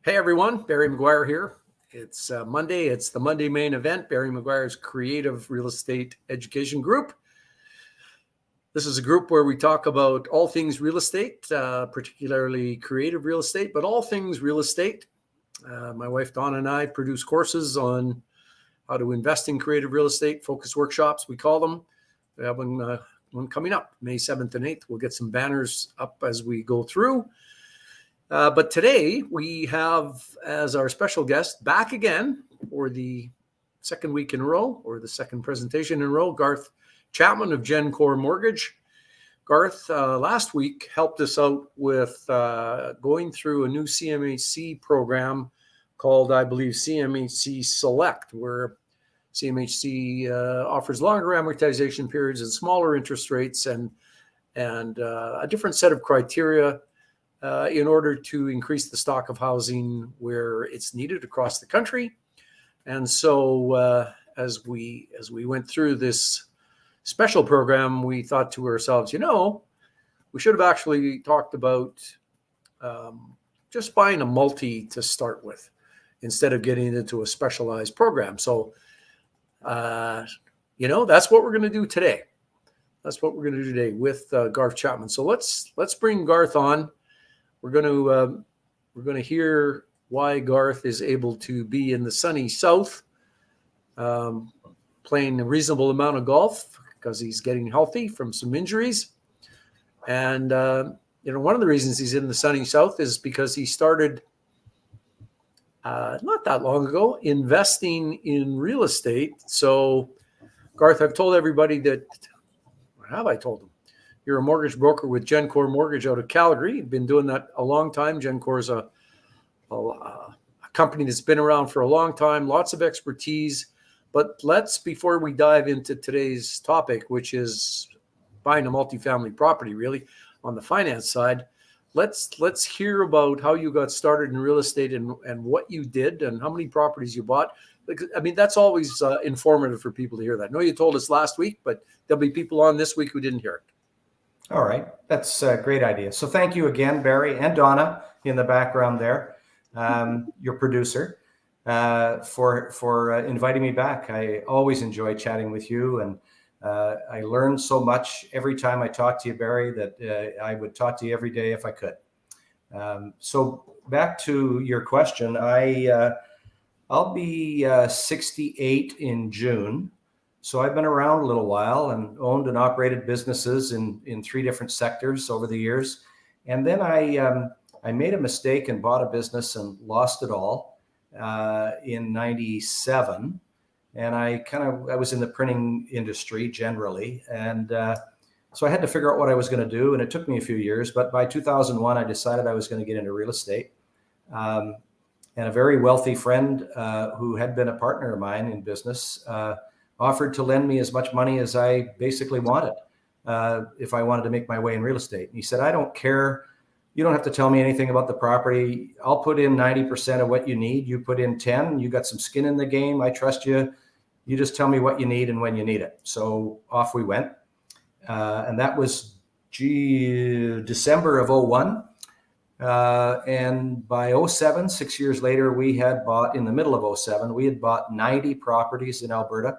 Hey everyone, Barry McGuire here. It's Monday. It's the Monday main event, Barry McGuire's Creative Real Estate Education Group. This is a group where we talk about all things real estate, particularly creative real estate, but all things real estate. My wife Donna and I produce courses on how to invest in creative real estate, focus workshops, we call them. We have one coming up, May 7th and 8th. We'll get some banners up as we go through. But today we have as our special guest back again for the second week in a row, or the second presentation in a row, Garth Chapman of GenCore Mortgage. Garth last week helped us out with going through a new Cmhc program called, I believe, Cmhc Select, where Cmhc offers longer amortization periods and smaller interest rates and a different set of criteria in order to increase the stock of housing where it's needed across the country. And so as we went through this special program, we thought to ourselves, we should have actually talked about just buying a multi to start with instead of getting into a specialized program. So, that's what we're going to do today. That's what we're going to do today with Garth Chapman. So let's bring Garth on. We're going to hear why Garth is able to be in the sunny south, playing a reasonable amount of golf because he's getting healthy from some injuries. And one of the reasons he's in the sunny south is because he started not that long ago investing in real estate. So, Garth, I've told everybody that, or have I told them? You're a mortgage broker with GenCore Mortgage out of Calgary. You've been doing that a long time. GenCore is a company that's been around for a long time, lots of expertise. But before we dive into today's topic, which is buying a multifamily property, really, on the finance side, let's hear about how you got started in real estate and what you did and how many properties you bought. I mean, that's always informative for people to hear that. I know you told us last week, but there'll be people on this week who didn't hear it. All right. That's a great idea. So thank you again, Barry, and Donna in the background there, your producer, for inviting me back. I always enjoy chatting with you, and I learn so much every time I talk to you, Barry, that I would talk to you every day if I could. So back to your question, I'll be 68 in June. So I've been around a little while and owned and operated businesses in three different sectors over the years. And then I made a mistake and bought a business and lost it all in 97. And I was in the printing industry generally. And so I had to figure out what I was going to do. And it took me a few years. But by 2001, I decided I was going to get into real estate. And a very wealthy friend who had been a partner of mine in business offered to lend me as much money as I basically wanted if I wanted to make my way in real estate. And he said, I don't care. You don't have to tell me anything about the property. I'll put in 90% of what you need. You put in 10. You got some skin in the game. I trust you. You just tell me what you need and when you need it. So off we went. And that was December of 01. And by 07, 6 years later, we had bought, in the middle of 07, we had bought 90 properties in Alberta.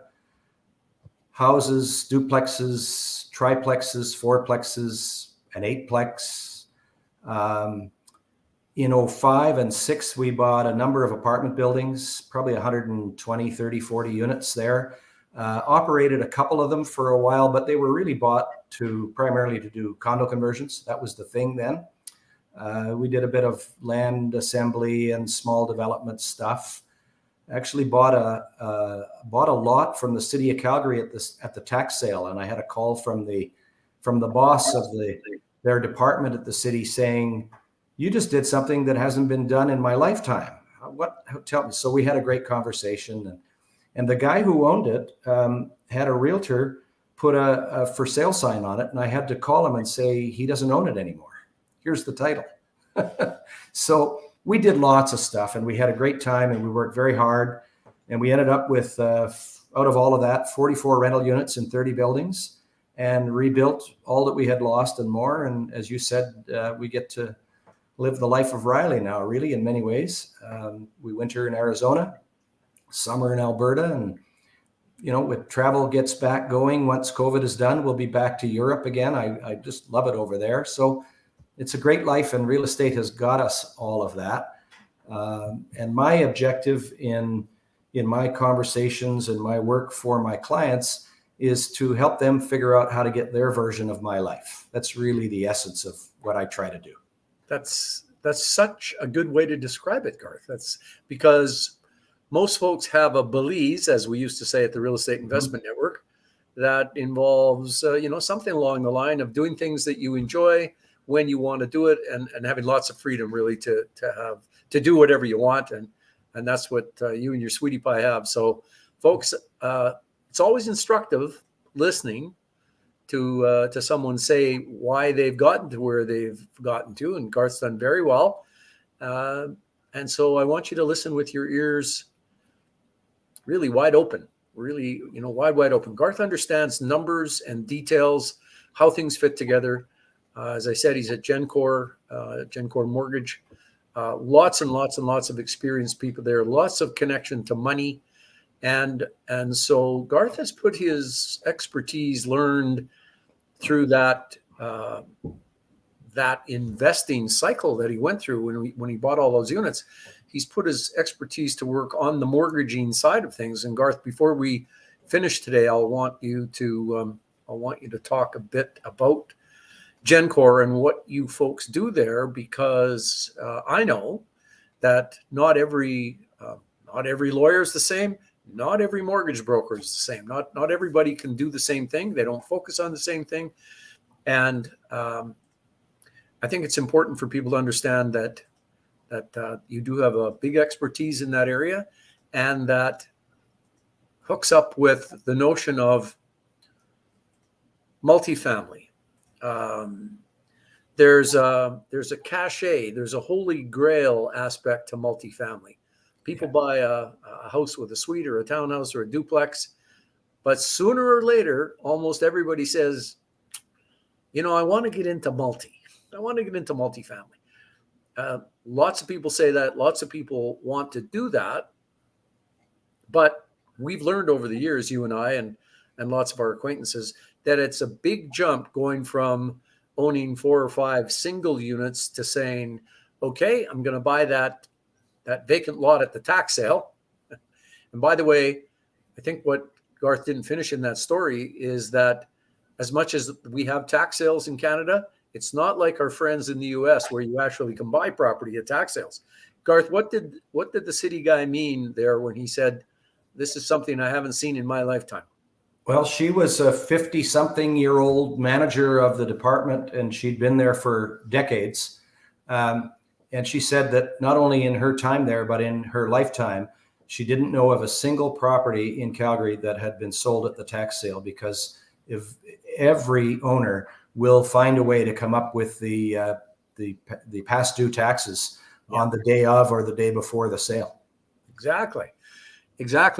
Houses, duplexes, triplexes, fourplexes, an eightplex. In 05 and 06, we bought a number of apartment buildings, probably 120, 30, 40 units there. Operated a couple of them for a while, but they were really bought primarily to do condo conversions. That was the thing then. We did a bit of land assembly and small development stuff. Actually bought a lot from the city of Calgary at the tax sale, and I had a call from the boss of their department at the city saying, "You just did something that hasn't been done in my lifetime." What? Tell me. So we had a great conversation, and the guy who owned it had a realtor put a for sale sign on it, and I had to call him and say he doesn't own it anymore. Here's the title. So we did lots of stuff and we had a great time and we worked very hard. And we ended up with, out of all of that, 44 rental units in 30 buildings and rebuilt all that we had lost and more. And as you said, we get to live the life of Riley now, really, in many ways. We winter in Arizona, summer in Alberta, and when travel gets back going, once COVID is done, we'll be back to Europe again. I just love it over there. So it's a great life, and real estate has got us all of that. And my objective in my conversations and my work for my clients is to help them figure out how to get their version of my life. That's really the essence of what I try to do. That's such a good way to describe it, Garth. That's because most folks have a belize, as we used to say at the Real Estate Investment Network, that involves, something along the line of doing things that you enjoy when you want to do it, and having lots of freedom, really, to do whatever you want, and that's what you and your sweetie pie have. So, folks, it's always instructive listening to someone say why they've gotten to where they've gotten to, and Garth's done very well. And so I want you to listen with your ears really wide open, wide open. Garth understands numbers and details, how things fit together. As I said, he's at Gencor Mortgage. Lots and lots and lots of experienced people there, lots of connection to money. And so Garth has put his expertise learned through that investing cycle that he went through when he bought all those units. He's put his expertise to work on the mortgaging side of things. And Garth, before we finish today, I want you to talk a bit about Gencor and what you folks do there, because I know that not every lawyer is the same. Not every mortgage broker is the same. Not everybody can do the same thing. They don't focus on the same thing. And I think it's important for people to understand that you do have a big expertise in that area, and that hooks up with the notion of multifamily. There's a cachet, there's a holy grail aspect to multifamily. People buy a house with a suite or a townhouse or a duplex, but sooner or later, almost everybody says, I want to get into multifamily. Lots of people say that. Lots of people want to do that. But we've learned over the years, you and I and lots of our acquaintances, that it's a big jump going from owning 4 or 5 single units to saying, okay, I'm going to buy that vacant lot at the tax sale. And by the way, I think what Garth didn't finish in that story is that as much as we have tax sales in Canada, it's not like our friends in the US where you actually can buy property at tax sales. Garth, what did the city guy mean there when he said, this is something I haven't seen in my lifetime? Well, she was a 50-something-year-old manager of the department, and she'd been there for decades. And she said that not only in her time there, but in her lifetime, she didn't know of a single property in Calgary that had been sold at the tax sale, because if every owner will find a way to come up with the past due taxes on the day of or the day before the sale. Exactly.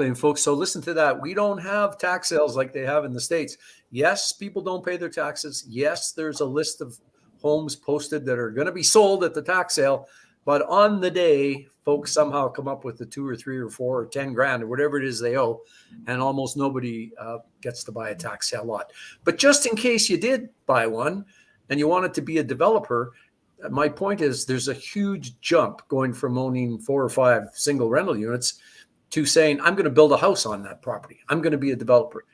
And folks, so listen to that. We don't have tax sales like they have in the States. Yes, people don't pay their taxes. Yes, there's a list of homes posted that are going to be sold at the tax sale. But on the day, folks somehow come up with the 2 or 3 or 4 or 10 grand or whatever it is they owe. And almost nobody gets to buy a tax sale lot. But just in case you did buy one and you wanted to be a developer, my point is there's a huge jump going from owning 4 or 5 single rental units to saying, I'm going to build a house on that property. I'm going to be a developer.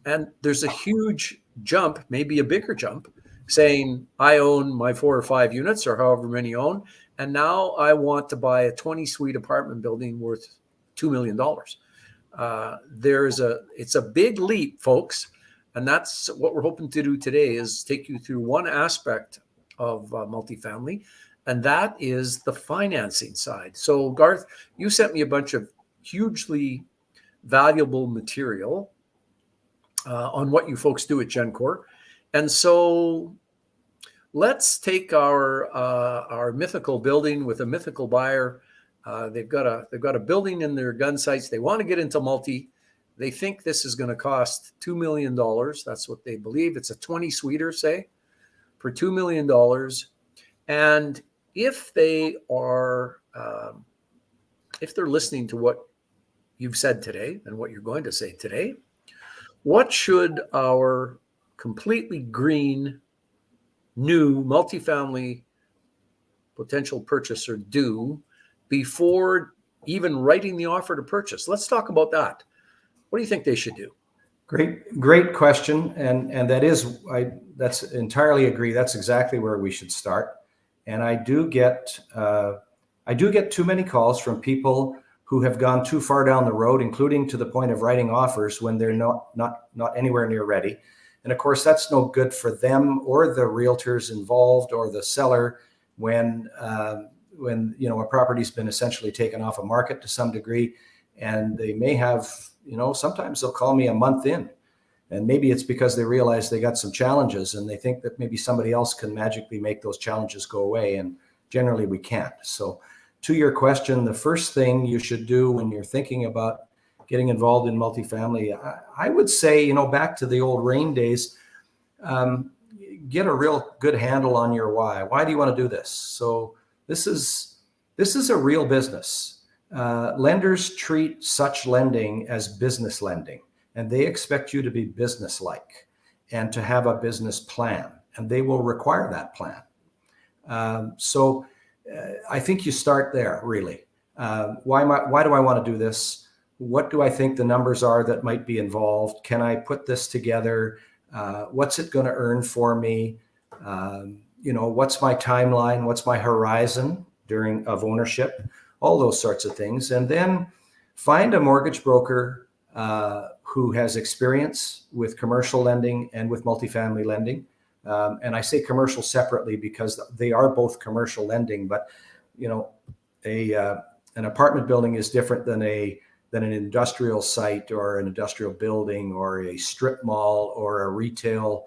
And there's a huge jump, maybe a bigger jump, saying I own my 4 or 5 units or however many you own, and now I want to buy a 20-suite apartment building worth $2 million. It's a big leap, folks, and that's what we're hoping to do today, is take you through one aspect of multifamily, and that is the financing side. So, Garth, you sent me a bunch of hugely valuable material on what you folks do at Gencor. And so let's take our mythical building with a mythical buyer. They've got a building in their gun sights. They want to get into multi. They think this is going to cost $2 million. That's what they believe. It's a 20-suiter, say, for $2 million. And, if they are, if they're listening to what you've said today and what you're going to say today, what should our completely green, new multifamily potential purchaser do before even writing the offer to purchase? Let's talk about that. What do you think they should do? Great question, and that's entirely agree. That's exactly where we should start. And I do get too many calls from people who have gone too far down the road, including to the point of writing offers when they're not anywhere near ready. And of course, that's no good for them or the realtors involved or the seller when a property's been essentially taken off a market to some degree, and they may have, sometimes they'll call me a month in, and maybe it's because they realize they got some challenges and they think that maybe somebody else can magically make those challenges go away, and generally we can't. So to your question, the first thing you should do when you're thinking about getting involved in multifamily, I would say, back to the old RAIN days, get a real good handle on your why. Why do you want to do this? So this is a real business. Lenders treat such lending as business lending, and they expect you to be business-like and to have a business plan, and they will require that plan. So I think you start there, really. Why do I want to do this? What do I think the numbers are that might be involved? Can I put this together? What's it going to earn for me? What's my timeline? What's my horizon of ownership? All those sorts of things. And then find a mortgage broker who has experience with commercial lending and with multifamily lending. And I say commercial separately because they are both commercial lending, but an apartment building is different than an industrial site or an industrial building or a strip mall or a retail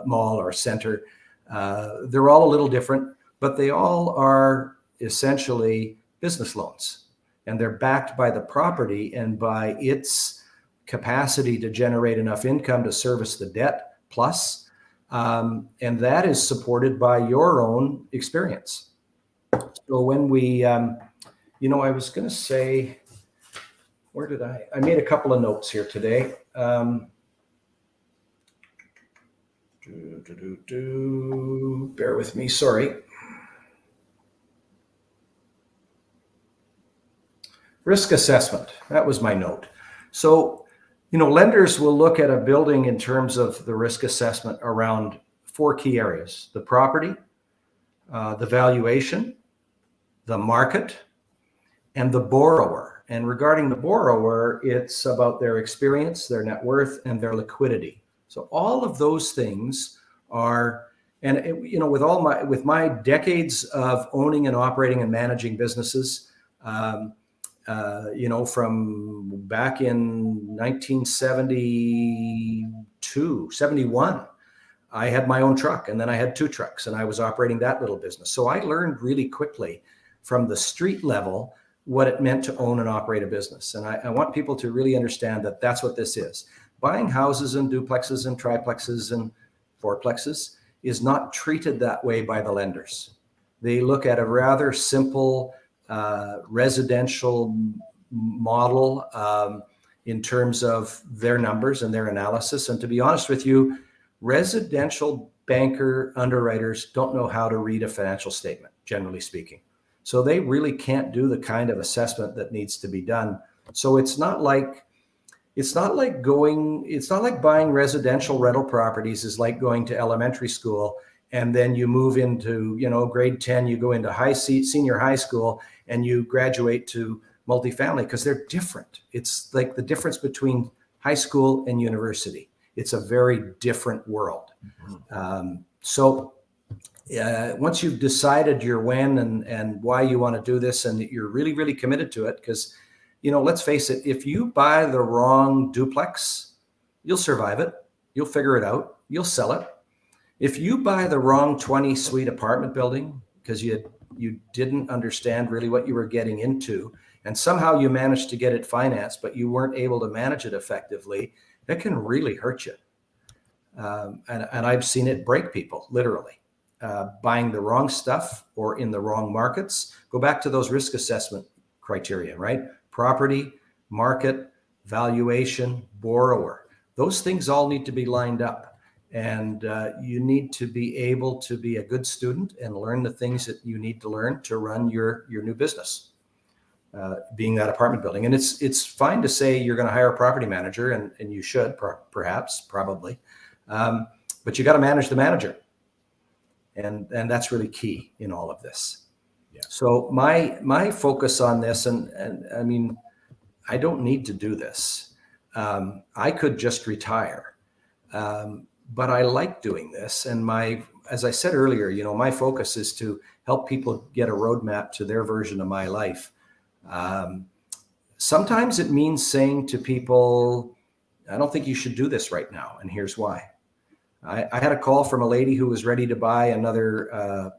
mall or center. They're all a little different, but they all are essentially business loans, and they're backed by the property and by its capacity to generate enough income to service the debt plus, and that is supported by your own experience. So when we, I was going to say, where did I made a couple of notes here today. Bear with me, sorry. Risk assessment, that was my note. So, lenders will look at a building in terms of the risk assessment around 4 key areas: the property, the valuation, the market, and the borrower. And regarding the borrower, it's about their experience, their net worth, and their liquidity. So all of those things are, and with my decades of owning and operating and managing businesses, from back in 1972, 71, I had my own truck, and then I had 2 trucks, and I was operating that little business. So I learned really quickly from the street level what it meant to own and operate a business. And I want people to really understand that that's what this is. Buying houses and duplexes and triplexes and fourplexes is not treated that way by the lenders. They look at a rather simple residential model in terms of their numbers and their analysis. And to be honest with you, residential banker underwriters don't know how to read a financial statement, generally speaking. So they really can't do the kind of assessment that needs to be done. So it's not like buying residential rental properties is like going to elementary school, and then you move into, grade 10, you go into senior high school, and you graduate to multifamily, because they're different. It's like the difference between high school and university. It's a very different world. Once you've decided your when and why you want to do this, and you're really, really committed to it, because, let's face it, if you buy the wrong duplex, you'll survive it. You'll figure it out. You'll sell it. If you buy the wrong 20-suite apartment building because you didn't understand really what you were getting into, and somehow you managed to get it financed, but you weren't able to manage it effectively, that can really hurt you. And I've seen it break people, literally. buying the wrong stuff or in the wrong markets, go back to those risk assessment criteria, right? Property, market, valuation, borrower. Those things all need to be lined up. And you need to be able to be a good student and learn the things that you need to learn to run your new business, being that apartment building. And it's fine to say you're going to hire a property manager, and you should, probably. But you got to manage the manager. And that's really key in all of this. Yeah. So my focus on this, and I mean, I don't need to do this. I could just retire. But I like doing this. And as I said earlier, my focus is to help people get a roadmap to their version of my life. Sometimes it means saying to people, I don't think you should do this right now. And here's why. I had a call from a lady who was ready to buy another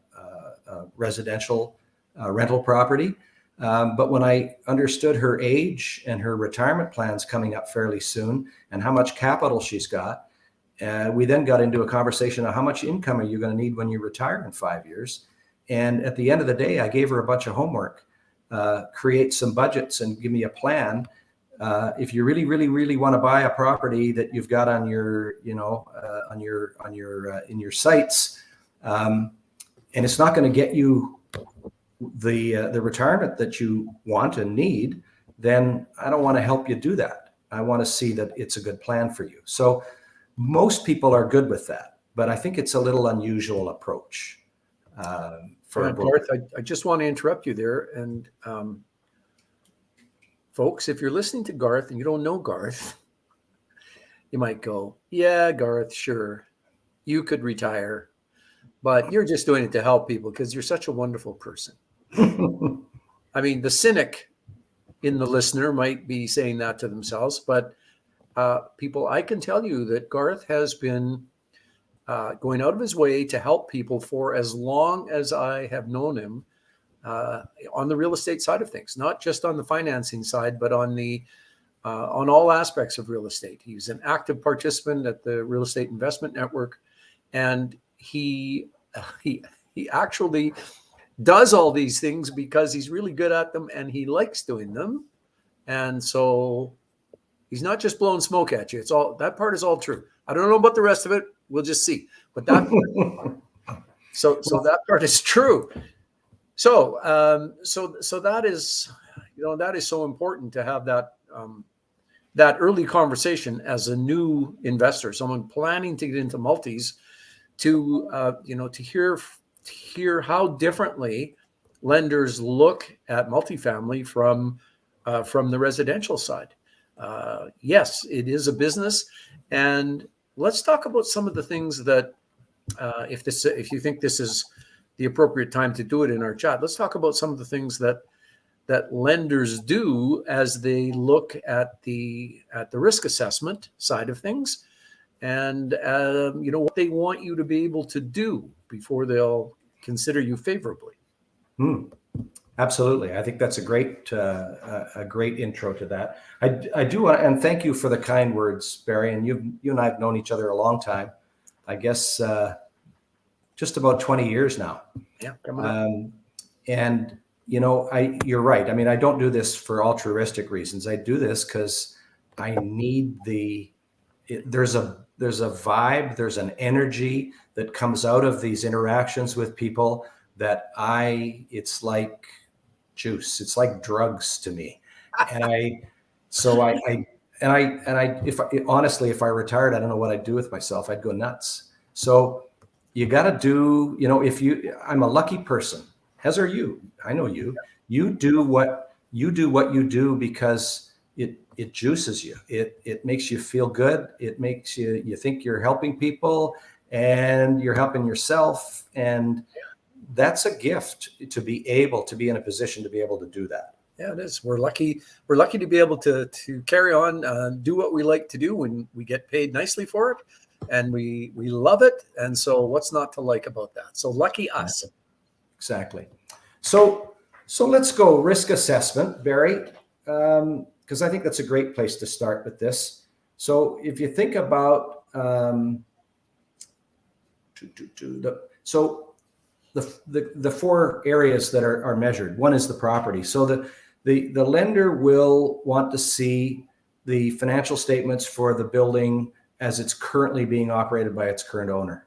residential rental property. But when I understood her age and her retirement plans coming up fairly soon and how much capital she's got, we then got into a conversation of how much income are you going to need when you retire in 5 years. And at the end of the day, I gave her a bunch of homework, create some budgets and give me a plan. If you really, really, really want to buy a property that you've got on your, in your sights, and it's not going to get you the retirement that you want and need, then I don't want to help you do that. I want to see that it's a good plan for you. So most people are good with that, but I think it's a little unusual approach. Garth, I just want to interrupt you there. And folks, if you're listening to Garth and you don't know Garth, you might go, yeah, Garth, sure, you could retire, but you're just doing it to help people because you're such a wonderful person. I mean, the cynic in the listener might be saying that to themselves, but people, I can tell you that Garth has been going out of his way to help people for as long as I have known him on the real estate side of things, not just on the financing side, but on all aspects of real estate. He's an active participant at the Real Estate Investment Network, and he actually does all these things because he's really good at them and he likes doing them. And so he's not just blowing smoke at you. That part is all true. I don't know about the rest of it. We'll just see. But that so that part is true. So that is, that is so important to have that early conversation as a new investor, someone planning to get into multis, to hear how differently lenders look at multifamily from the residential side. Yes, it is a business, and let's talk about some of the things that, if you think this is the appropriate time to do it in our chat, let's talk about some of the things that lenders do as they look at the risk assessment side of things, and what they want you to be able to do before they'll consider you favorably. Absolutely. I think that's a great intro to that. I do want to, and thank you for the kind words, Barry. And you and I have known each other a long time. I guess just about 20 years now. Yeah, coming up. And you're right. I mean, I don't do this for altruistic reasons. I do this because I need there's a vibe, there's an energy that comes out of these interactions with people that it's like juice. It's like drugs to me. And if I retired, I don't know what I'd do with myself. I'd go nuts. So you got to do, I'm a lucky person, as are you. I know you. You do what you do because it juices you. It makes you feel good. It makes you think you're helping people and you're helping yourself. And that's a gift to be able to be in a position to be able to do that. Yeah, it is. We're lucky to be able to carry on, do what we like to do when we get paid nicely for it, and we love it. And so what's not to like about that? So lucky us. Exactly. So let's go risk assessment, Barry, because I think that's a great place to start with this. So if you think about, the four areas that are measured. One is the property. So the lender will want to see the financial statements for the building as it's currently being operated by its current owner.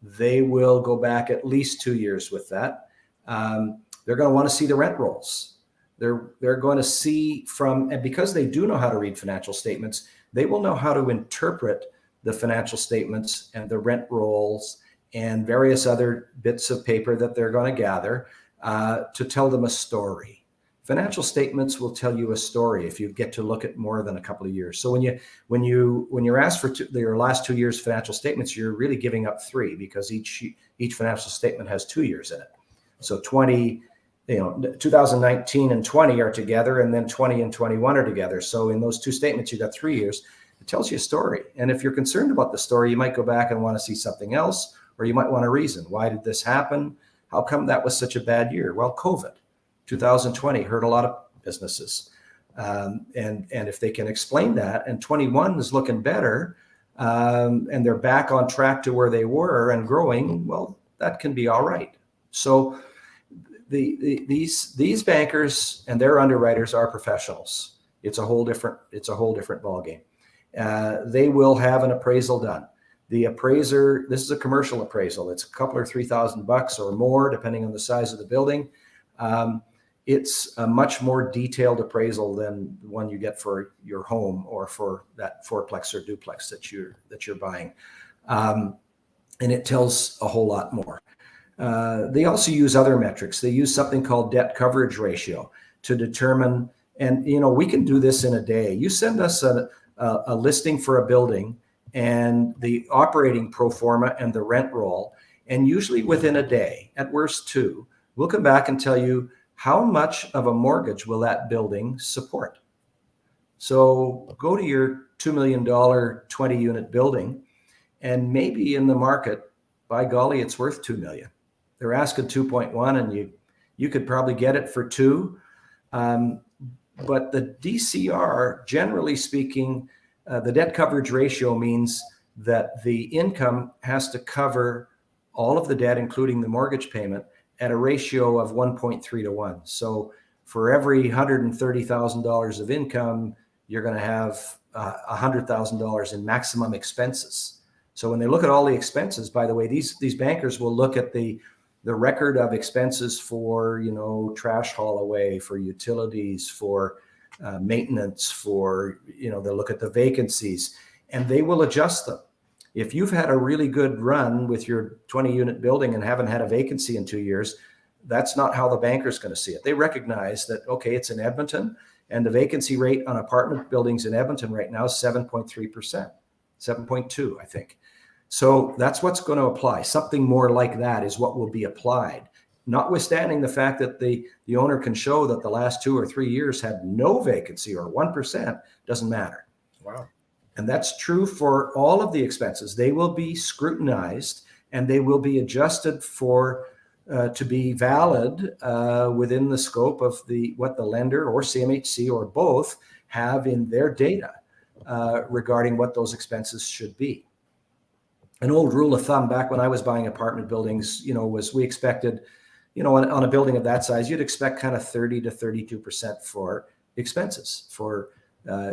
They will go back at least 2 years with that. They're going to want to see the rent rolls. They're going to see and because they do know how to read financial statements, they will know how to interpret the financial statements and the rent rolls and various other bits of paper that they're going to gather to tell them a story. Financial statements will tell you a story if you get to look at more than a couple of years. So when you're asked for your last 2 years financial statements, you're really giving up 3 because each financial statement has 2 years in it. So 2019 and 20 are together, and then 20 and 21 are together. So in those 2 statements, you got 3 years. It tells you a story. And if you're concerned about the story, you might go back and want to see something else, or you might want a reason. Why did this happen? How come that was such a bad year? Well, COVID. 2020 hurt a lot of businesses. And if they can explain that, and 21 is looking better, and they're back on track to where they were and growing, well, that can be all right. So these bankers and their underwriters are professionals. It's a whole different ballgame. They will have an appraisal done. The appraiser, this is a commercial appraisal. It's a couple or $3,000 or more, depending on the size of the building. It's a much more detailed appraisal than the one you get for your home or for that fourplex or duplex that you're buying, and it tells a whole lot more. They also use other metrics. They use something called debt coverage ratio to determine, and we can do this in a day. You send us a listing for a building and the operating pro forma and the rent roll, and usually within a day, at worst 2, we'll come back and tell you how much of a mortgage will that building support. So go to your $2 million 20-unit building, and maybe in the market, by golly, it's worth $2 million. They're asking 2.1, and you could probably get it for 2. But the DCR, generally speaking, the debt coverage ratio means that the income has to cover all of the debt, including the mortgage payment, at a ratio of 1.3 to 1. So for every $130,000 of income, you're going to have $100,000 in maximum expenses. So when they look at all the expenses, by the way, these bankers will look at the record of expenses for, trash haul away, for utilities, for maintenance, for, they'll look at the vacancies, and they will adjust them. If you've had a really good run with your 20-unit building and haven't had a vacancy in 2 years, that's not how the banker's going to see it. They recognize that, okay, it's in Edmonton, and the vacancy rate on apartment buildings in Edmonton right now is 7.3%, 7.2, I think. So that's what's going to apply. Something more like that is what will be applied, notwithstanding the fact that the owner can show that the last 2 or 3 years had no vacancy or 1%, doesn't matter. Wow. And that's true for all of the expenses. They will be scrutinized, and they will be adjusted to be valid within the scope of what the lender or CMHC or both have in their data regarding what those expenses should be. An old rule of thumb back when I was buying apartment buildings, was we expected, on a building of that size, you'd expect kind of 30 to 32% for expenses, for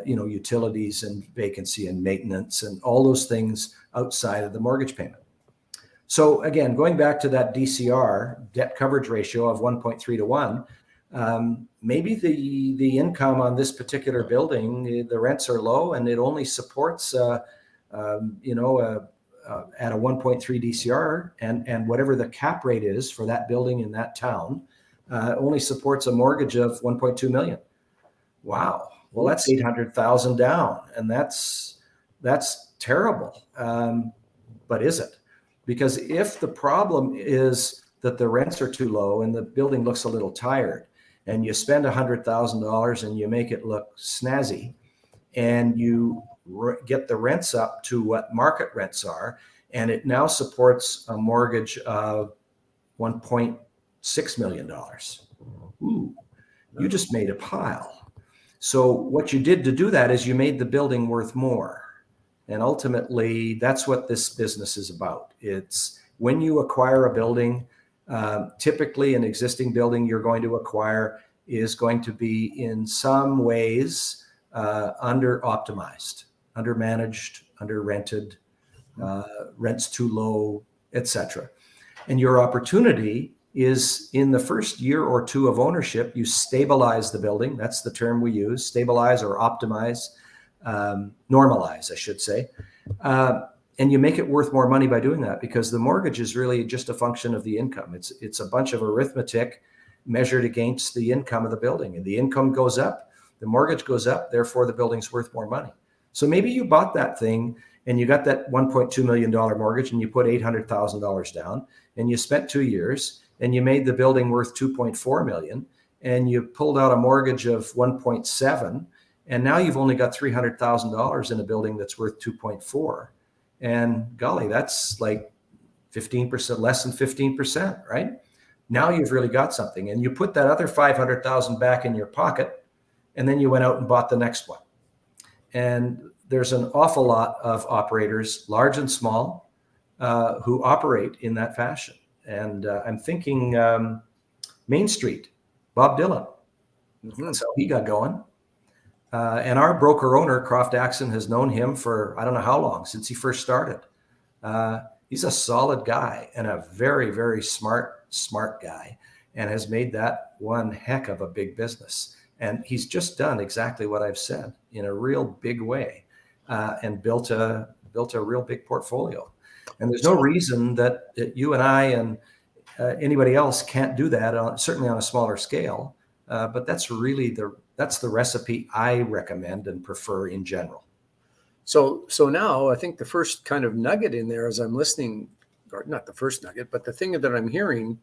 utilities and vacancy and maintenance and all those things outside of the mortgage payment. So again, going back to that DCR, debt coverage ratio of 1.3 to 1, maybe the income on this particular building, the rents are low, and it only supports, at a 1.3 DCR, and whatever the cap rate is for that building in that town, only supports a mortgage of 1.2 million. Wow. Well, that's 800,000 down, and that's terrible. But is it? Because if the problem is that the rents are too low and the building looks a little tired, and you spend $100,000 and you make it look snazzy, and you get the rents up to what market rents are, and it now supports a mortgage of $1.6 million. Ooh, you just made a pile. So what you did to do that is you made the building worth more. And ultimately, that's what this business is about. It's when you acquire a building, Typically, an existing building you're going to acquire is going to be in some ways under optimized, under managed, under rented, rents too low, etc. And your opportunity is in the first year or two of ownership, you stabilize the building. That's the term we use, stabilize or optimize, normalize, I should say. And you make it worth more money by doing that, because the mortgage is really just a function of the income. It's a bunch of arithmetic measured against the income of the building. And the income goes up, the mortgage goes up, therefore the building's worth more money. So maybe you bought that thing and you got that $1.2 million mortgage and you put $800,000 down and you spent 2 years and you made the building worth $2.4 million and you pulled out a mortgage of 1.7, and now you've only got $300,000 in a building that's worth 2.4. And golly, that's like 15%, less than 15%, right? Now you've really got something, and you put that other 500,000 back in your pocket, and then you went out and bought the next one. And there's an awful lot of operators, large and small, who operate in that fashion. And I'm thinking Main Street, Bob Dylan. That's how he got going. And our broker owner, Croft Axon, has known him for I don't know how long, since he first started. He's a solid guy and a very, very smart guy, and has made that one heck of a big business. And he's just done exactly what I've said in a real big way, and built a real big portfolio. And there's no reason that you and I and anybody else can't do that, certainly on a smaller scale. But that's really that's the recipe I recommend and prefer in general. So now I think the first kind of nugget in there as I'm listening, or not the first nugget, but the thing that I'm hearing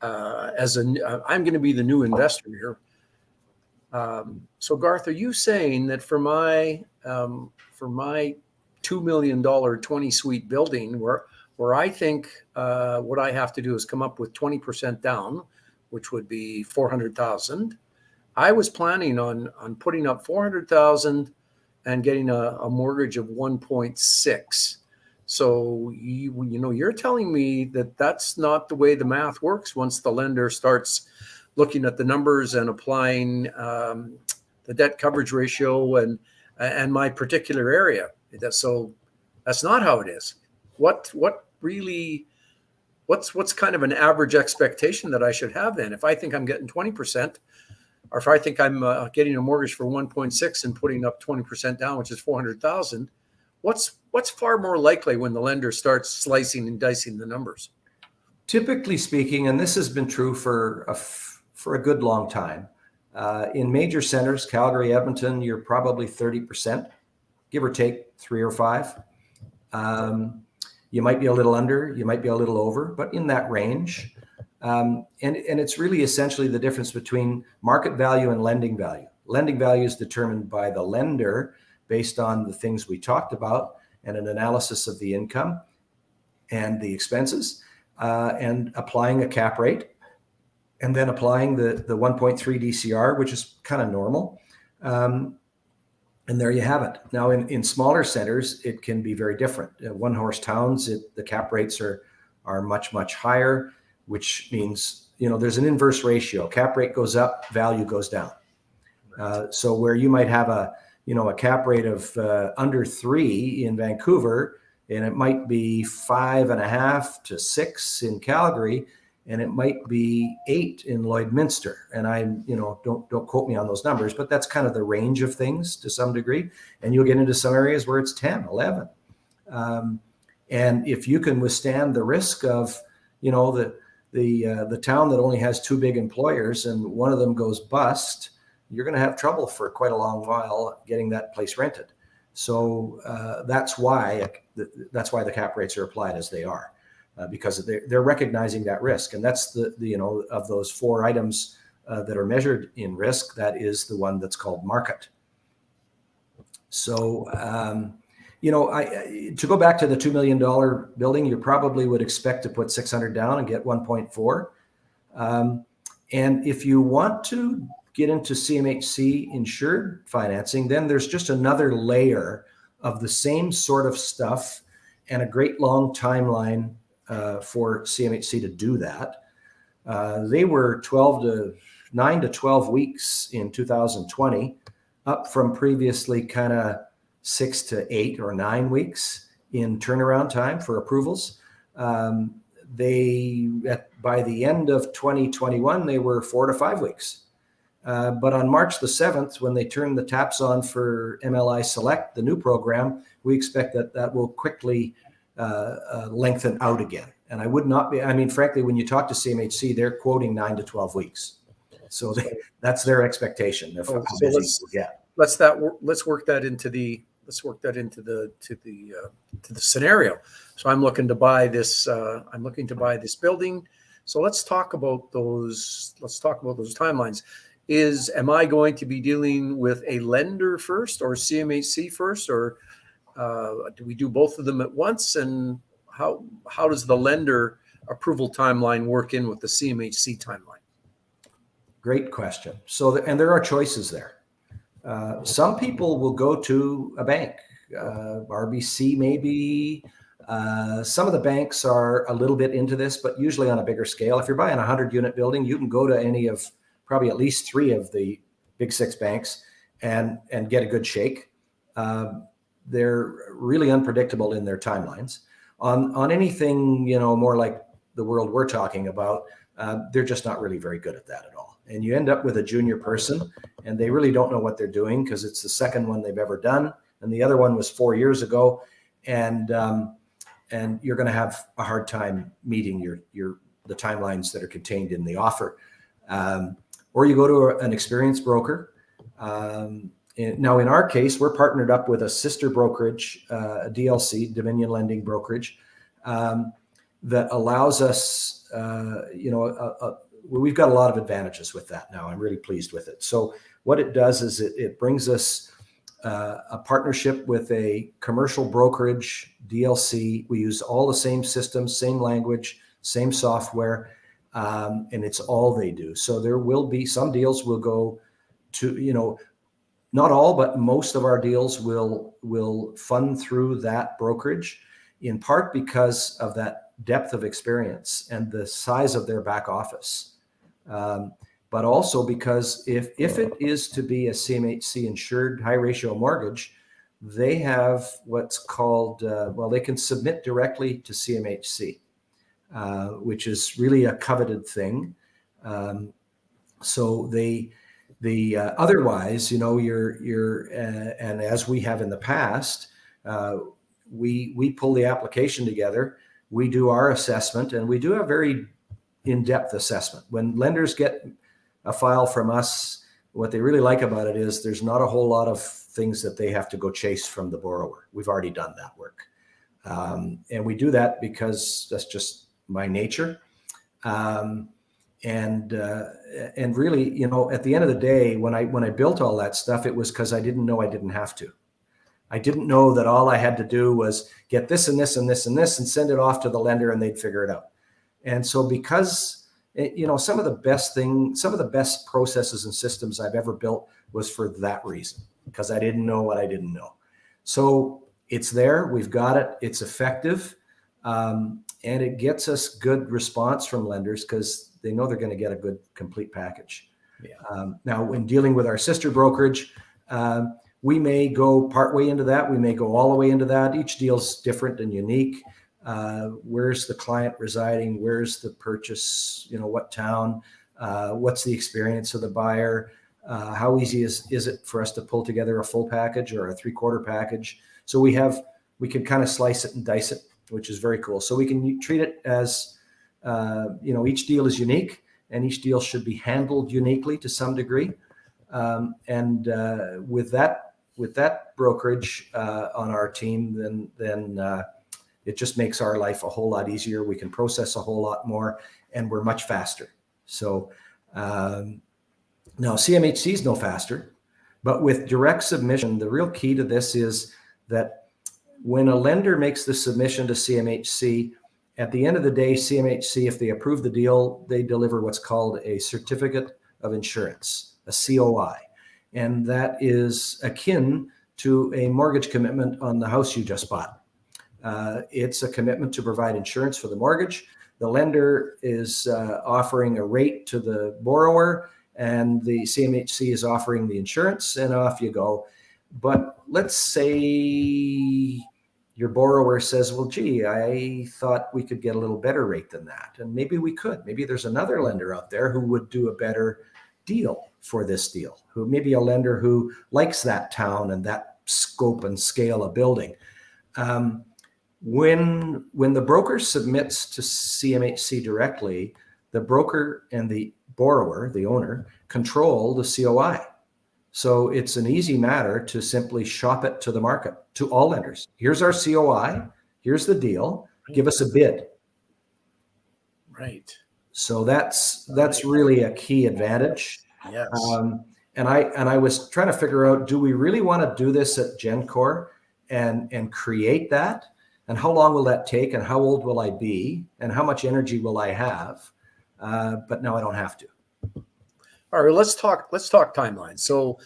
I'm going to be the new investor here. So Garth, are you saying that for my $2 million 20-suite building where I think what I have to do is come up with 20% down, which would be $400,000. I was planning on putting up $400,000 and getting a mortgage of 1.6. So you're telling me that that's not the way the math works once the lender starts looking at the numbers and applying the debt coverage ratio and my particular area. So that's not how it is. What's kind of an average expectation that I should have then? If I think I'm getting 20%, or if I think I'm getting a mortgage for 1.6 and putting up 20% down, which is 400,000, what's far more likely when the lender starts slicing and dicing the numbers? Typically speaking, and this has been true for a good long time, in major centers, Calgary, Edmonton, you're probably 30%, give or take 3 or 5. You might be a little under, you might be a little over, but in that range. And it's really essentially the difference between market value and lending value. Lending value is determined by the lender based on the things we talked about and an analysis of the income and the expenses, and applying a cap rate, and then applying the 1.3 DCR, which is kind of normal. And there you have it. Now, in smaller centers, it can be very different. One-horse towns, the cap rates are much, much higher, which means, there's an inverse ratio. Cap rate goes up, value goes down. So where you might have a cap rate of under 3 in Vancouver, and it might be 5.5 to 6 in Calgary, and it might be 8 in Lloydminster. And don't quote me on those numbers, but that's kind of the range of things to some degree. And you'll get into some areas where it's 10, 11. And if you can withstand the risk of, the town that only has 2 big employers and one of them goes bust, you're going to have trouble for quite a long while getting that place rented. So that's why the cap rates are applied as they are. Because they're recognizing that risk. And that's of those 4 items that are measured in risk, that is the one that's called market. So, to go back to the $2 million building, you probably would expect to put 600 down and get 1.4. And if you want to get into CMHC insured financing, then there's just another layer of the same sort of stuff and a great long timeline for CMHC to do that. They were 9 to 12 weeks in 2020, up from previously kind of 6 to 8 or 9 weeks in turnaround time for approvals. By the end of 2021, they were 4 to 5 weeks. But on March the 7th, when they turn the taps on for MLI Select, the new program, we expect that will quickly lengthen out again. And I would not be, frankly, when you talk to CMHC, they're quoting 9 to 12 weeks. So that's their expectation of how busy we'll get. Let's work that into the scenario. So I'm looking to buy this building. So let's talk about those timelines. Am I going to be dealing with a lender first or CMHC first, or do we do both of them at once? And how does the lender approval timeline work in with the CMHC timeline? Great question. And there are choices there. Some people will go to a bank, RBC maybe. Some of the banks are a little bit into this, but usually on a bigger scale. If you're buying a 100-unit building, you can go to any of probably at least 3 of the big 6 banks and get a good shake. They're really unpredictable in their timelines. On anything, more like the world we're talking about, they're just not really very good at that at all. And you end up with a junior person, and they really don't know what they're doing because it's the second one they've ever done, and the other one was 4 years ago, and you're going to have a hard time meeting the timelines that are contained in the offer. Or you go to an experienced broker. Now, in our case, we're partnered up with a sister brokerage, a DLC, Dominion Lending Brokerage, that allows us, we've got a lot of advantages with that now. I'm really pleased with it. So what it does is it brings us a partnership with a commercial brokerage, DLC. We use all the same systems, same language, same software, and it's all they do. So there will be some deals will go to, not all, but most of our deals will fund through that brokerage, in part because of that depth of experience and the size of their back office. But also because if it is to be a CMHC insured high ratio mortgage, they have what's called, they can submit directly to CMHC, which is really a coveted thing. So otherwise, and as we have in the past, we pull the application together, we do our assessment, and we do a very in-depth assessment. When lenders get a file from us, what they really like about it is there's not a whole lot of things that they have to go chase from the borrower. We've already done that work. And we do that because that's just my nature. And really, at the end of the day, when I built all that stuff, it was because I didn't know I didn't have to. I didn't know that all I had to do was get this and this and this and this and send it off to the lender and they'd figure it out. And so because, some of the best processes and systems I've ever built was for that reason, because I didn't know what I didn't know. So it's there, we've got it, it's effective, and it gets us good response from lenders because they know they're going to get a good complete package. Yeah. Now, when dealing with our sister brokerage, we may go partway into that. We may go all the way into that. Each deal's different and unique. Where's the client residing? Where's the purchase? What town? What's the experience of the buyer? How easy is it for us to pull together a full package or a 3/4 package? So we can kind of slice it and dice it, which is very cool. So we can treat it as, each deal is unique and each deal should be handled uniquely to some degree. With that brokerage on our team, then it just makes our life a whole lot easier. We can process a whole lot more, and we're much faster. So now CMHC is no faster, but with direct submission, the real key to this is that when a lender makes the submission to CMHC, at the end of the day, CMHC, if they approve the deal, they deliver what's called a certificate of insurance, a COI. And that is akin to a mortgage commitment on the house you just bought. It's a commitment to provide insurance for the mortgage. the lender is offering a rate to the borrower, and the CMHC is offering the insurance, and off you go. But let's say your borrower says, well, gee, I thought we could get a little better rate than that. And maybe we could. Maybe there's another lender out there who would do a better deal for this deal, who maybe a lender who likes that town and that scope and scale of building. When the broker submits to CMHC directly, the broker and the borrower, the owner, control the COI. So it's an easy matter to simply shop it to the market, to all lenders. Here's our COI. Here's the deal. Give us a bid. Right. So that's really a key advantage. Yes. And I was trying to figure out, do we really want to do this at GenCore and create that? And how long will that take? And how old will I be? And how much energy will I have? But now I don't have to. All right, let's talk timeline. So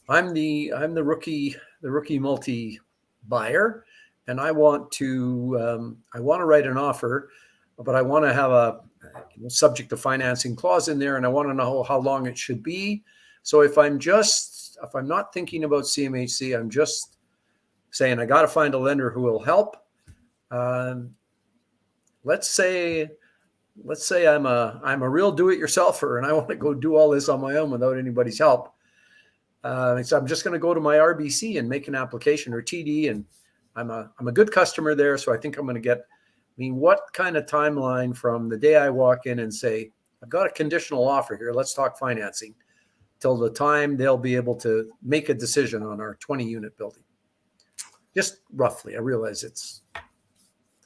I'm the rookie multi buyer, and I want to write an offer, but I want to have a subject to financing clause in there, and I want to know how long it should be. So if I'm not thinking about CMHC, I'm just saying I got to find a lender who will help. Let's say I'm a real do-it-yourselfer and I want to go do all this on my own without anybody's help. So I'm just going to go to my RBC and make an application, or TD, and I'm a good customer there. So I think I'm going to get. I mean, what kind of timeline from the day I walk in and say I've got a conditional offer here, let's talk financing, till the time they'll be able to make a decision on our 20-unit building? Just roughly. I realize it's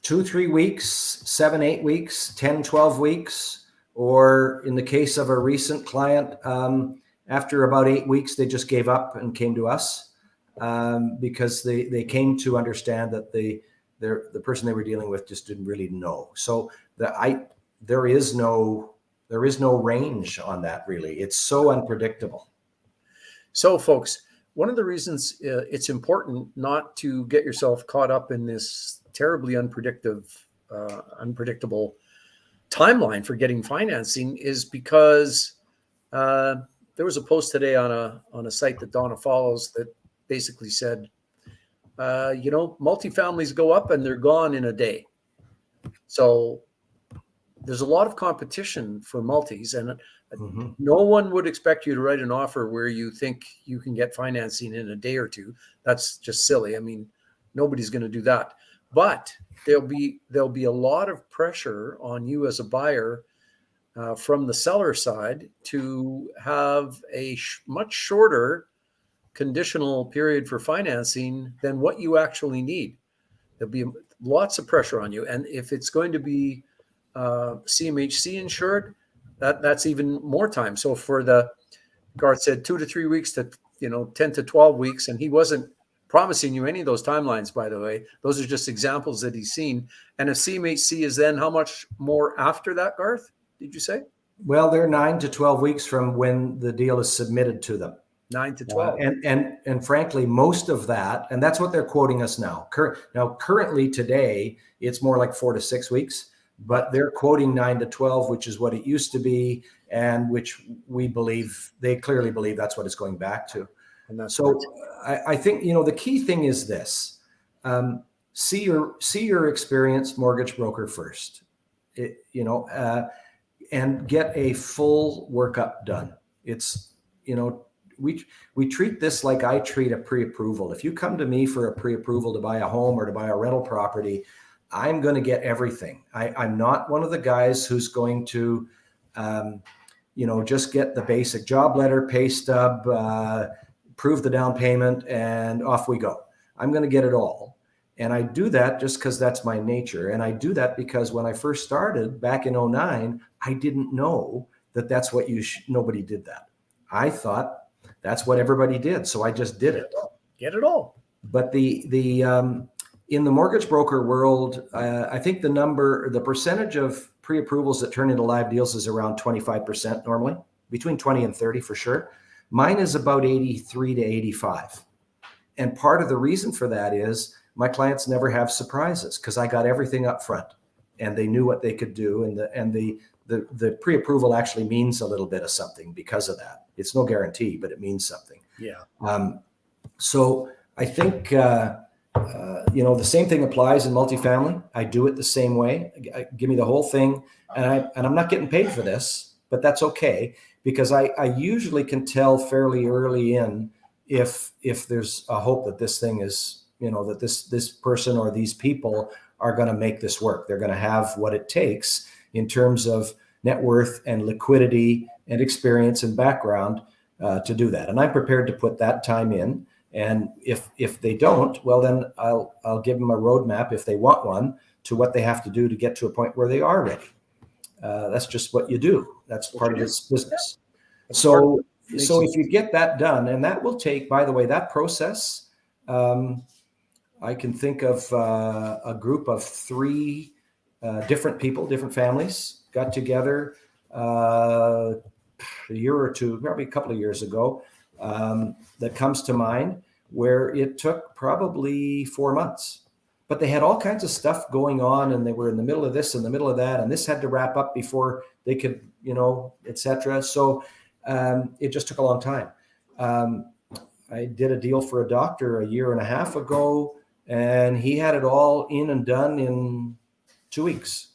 2-3 weeks, 7-8 weeks, 10-12 weeks, or in the case of a recent client, after about 8 weeks, they just gave up and came to us because they came to understand that the person they were dealing with just didn't really know. So there is no range on that, really. It's so unpredictable. So, folks, one of the reasons it's important not to get yourself caught up in this terribly unpredictable timeline for getting financing is because there was a post today on a site that Donna follows that basically said, multifamilies go up and they're gone in a day. So there's a lot of competition for multis, and no one would expect you to write an offer where you think you can get financing in a day or two. That's just silly. I mean, nobody's going to do that. But there'll be a lot of pressure on you as a buyer from the seller side to have a much shorter conditional period for financing than what you actually need. There'll be lots of pressure on you. And if it's going to be CMHC insured, that's even more time. So Garth said 2 to 3 weeks to 10 to 12 weeks, and he wasn't promising you any of those timelines, by the way. Those are just examples that he's seen. And if CMHC is then how much more after that, Garth, did you say? Well, they're 9 to 12 weeks from when the deal is submitted to them. 9 to 12. And frankly, most of that, and that's what they're quoting us now. Currently today, it's more like 4 to 6 weeks, but they're quoting 9 to 12, which is what it used to be, and which they clearly believe that's what it's going back to. And so I think, the key thing is this: see your experienced mortgage broker first, and get a full workup done. It's, we treat this like I treat a pre-approval. If you come to me for a pre-approval to buy a home or to buy a rental property, I'm going to get everything. I'm not one of the guys who's going to, just get the basic job letter, pay stub, prove the down payment, and off we go. I'm going to get it all. And I do that just because that's my nature. And I do that because when I first started back in 2009, I didn't know that that's what nobody did that. I thought that's what everybody did. So I just did it. Get it all. But in the mortgage broker world, I think the percentage of pre-approvals that turn into live deals is around 25% normally, between 20 and 30 for sure. Mine is about 83 to 85. And part of the reason for that is my clients never have surprises because I got everything up front. and they knew what they could do, and the pre-approval actually means a little bit of something because of that. It's no guarantee, but it means something. Yeah. So I think the same thing applies in multifamily. I do it the same way. Give me the whole thing, and I'm not getting paid for this, but that's okay, because I usually can tell fairly early in if there's a hope that this thing is, that this person or these people are going to make this work. They're going to have what it takes in terms of net worth and liquidity and experience and background to do that. And I'm prepared to put that time in. And if they don't, well, then I'll give them a roadmap, if they want one, to what they have to do to get to a point where they are ready. That's just what you do. That's part of this business. So if you get that done, and that will take, by the way, that process, I can think of a group of 3 different people, different families, got together a year or two, probably a couple of years ago, that comes to mind, where it took probably 4 months. But they had all kinds of stuff going on, and they were in the middle of this, in the middle of that, and this had to wrap up before they could, et cetera. So it just took a long time. I did a deal for a doctor a year and a half ago, and he had it all in and done in 2 weeks.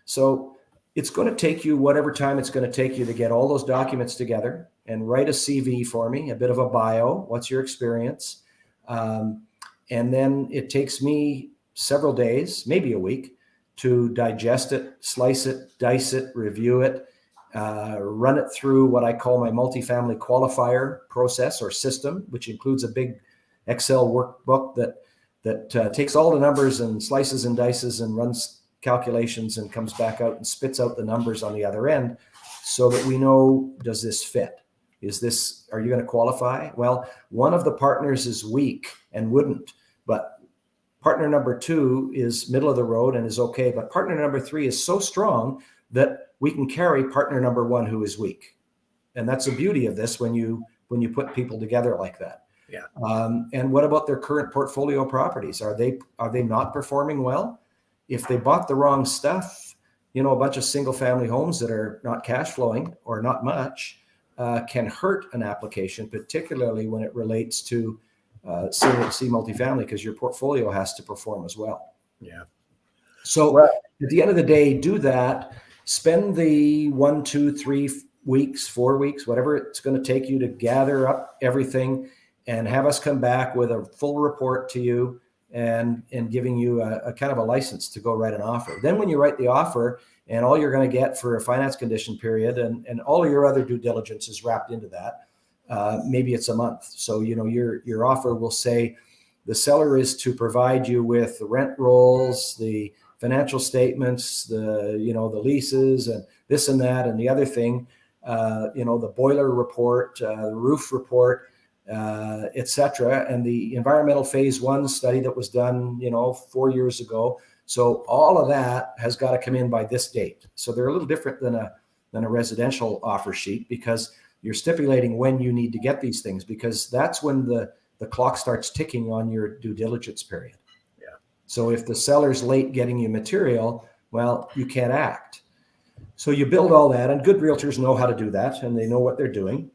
So it's going to take you whatever time it's going to take you to get all those documents together and write a CV for me, a bit of a bio. What's your experience? And then it takes me several days, maybe a week, to digest it, slice it, dice it, review it, run it through what I call my multifamily qualifier process or system, which includes a big Excel workbook that takes all the numbers and slices and dices and runs calculations and comes back out and spits out the numbers on the other end, so that we know, does this fit? Are you going to qualify? Well, one of the partners is weak and wouldn't, but partner number 2 is middle of the road and is okay. But partner number 3 is so strong that we can carry partner number 1 who is weak. And that's the beauty of this when you put people together like that. Yeah. And what about their current portfolio properties? Are they not performing well? If they bought the wrong stuff, a bunch of single family homes that are not cash flowing or not much, can hurt an application, particularly when it relates to Cmhc multifamily, because your portfolio has to perform as well. Yeah. So at the end of the day, do that. Spend the 1, 2, 3 weeks, 4 weeks, whatever it's going to take you to gather up everything, and have us come back with a full report to you and giving you a kind of a license to go write an offer. Then when you write the offer, and all you're going to get for a finance condition period and all of your other due diligence is wrapped into that, maybe it's a month. So, your offer will say the seller is to provide you with the rent rolls, the financial statements, the leases and this and that and the other thing, the boiler report, the roof report, et cetera, and the environmental phase 1 study that was done, 4 years ago. So all of that has got to come in by this date. So they're a little different than a residential offer sheet, because you're stipulating when you need to get these things, because that's when the clock starts ticking on your due diligence period. Yeah. So if the seller's late getting you material, well, you can't act. So you build all that, and good realtors know how to do that, and they know what they're doing.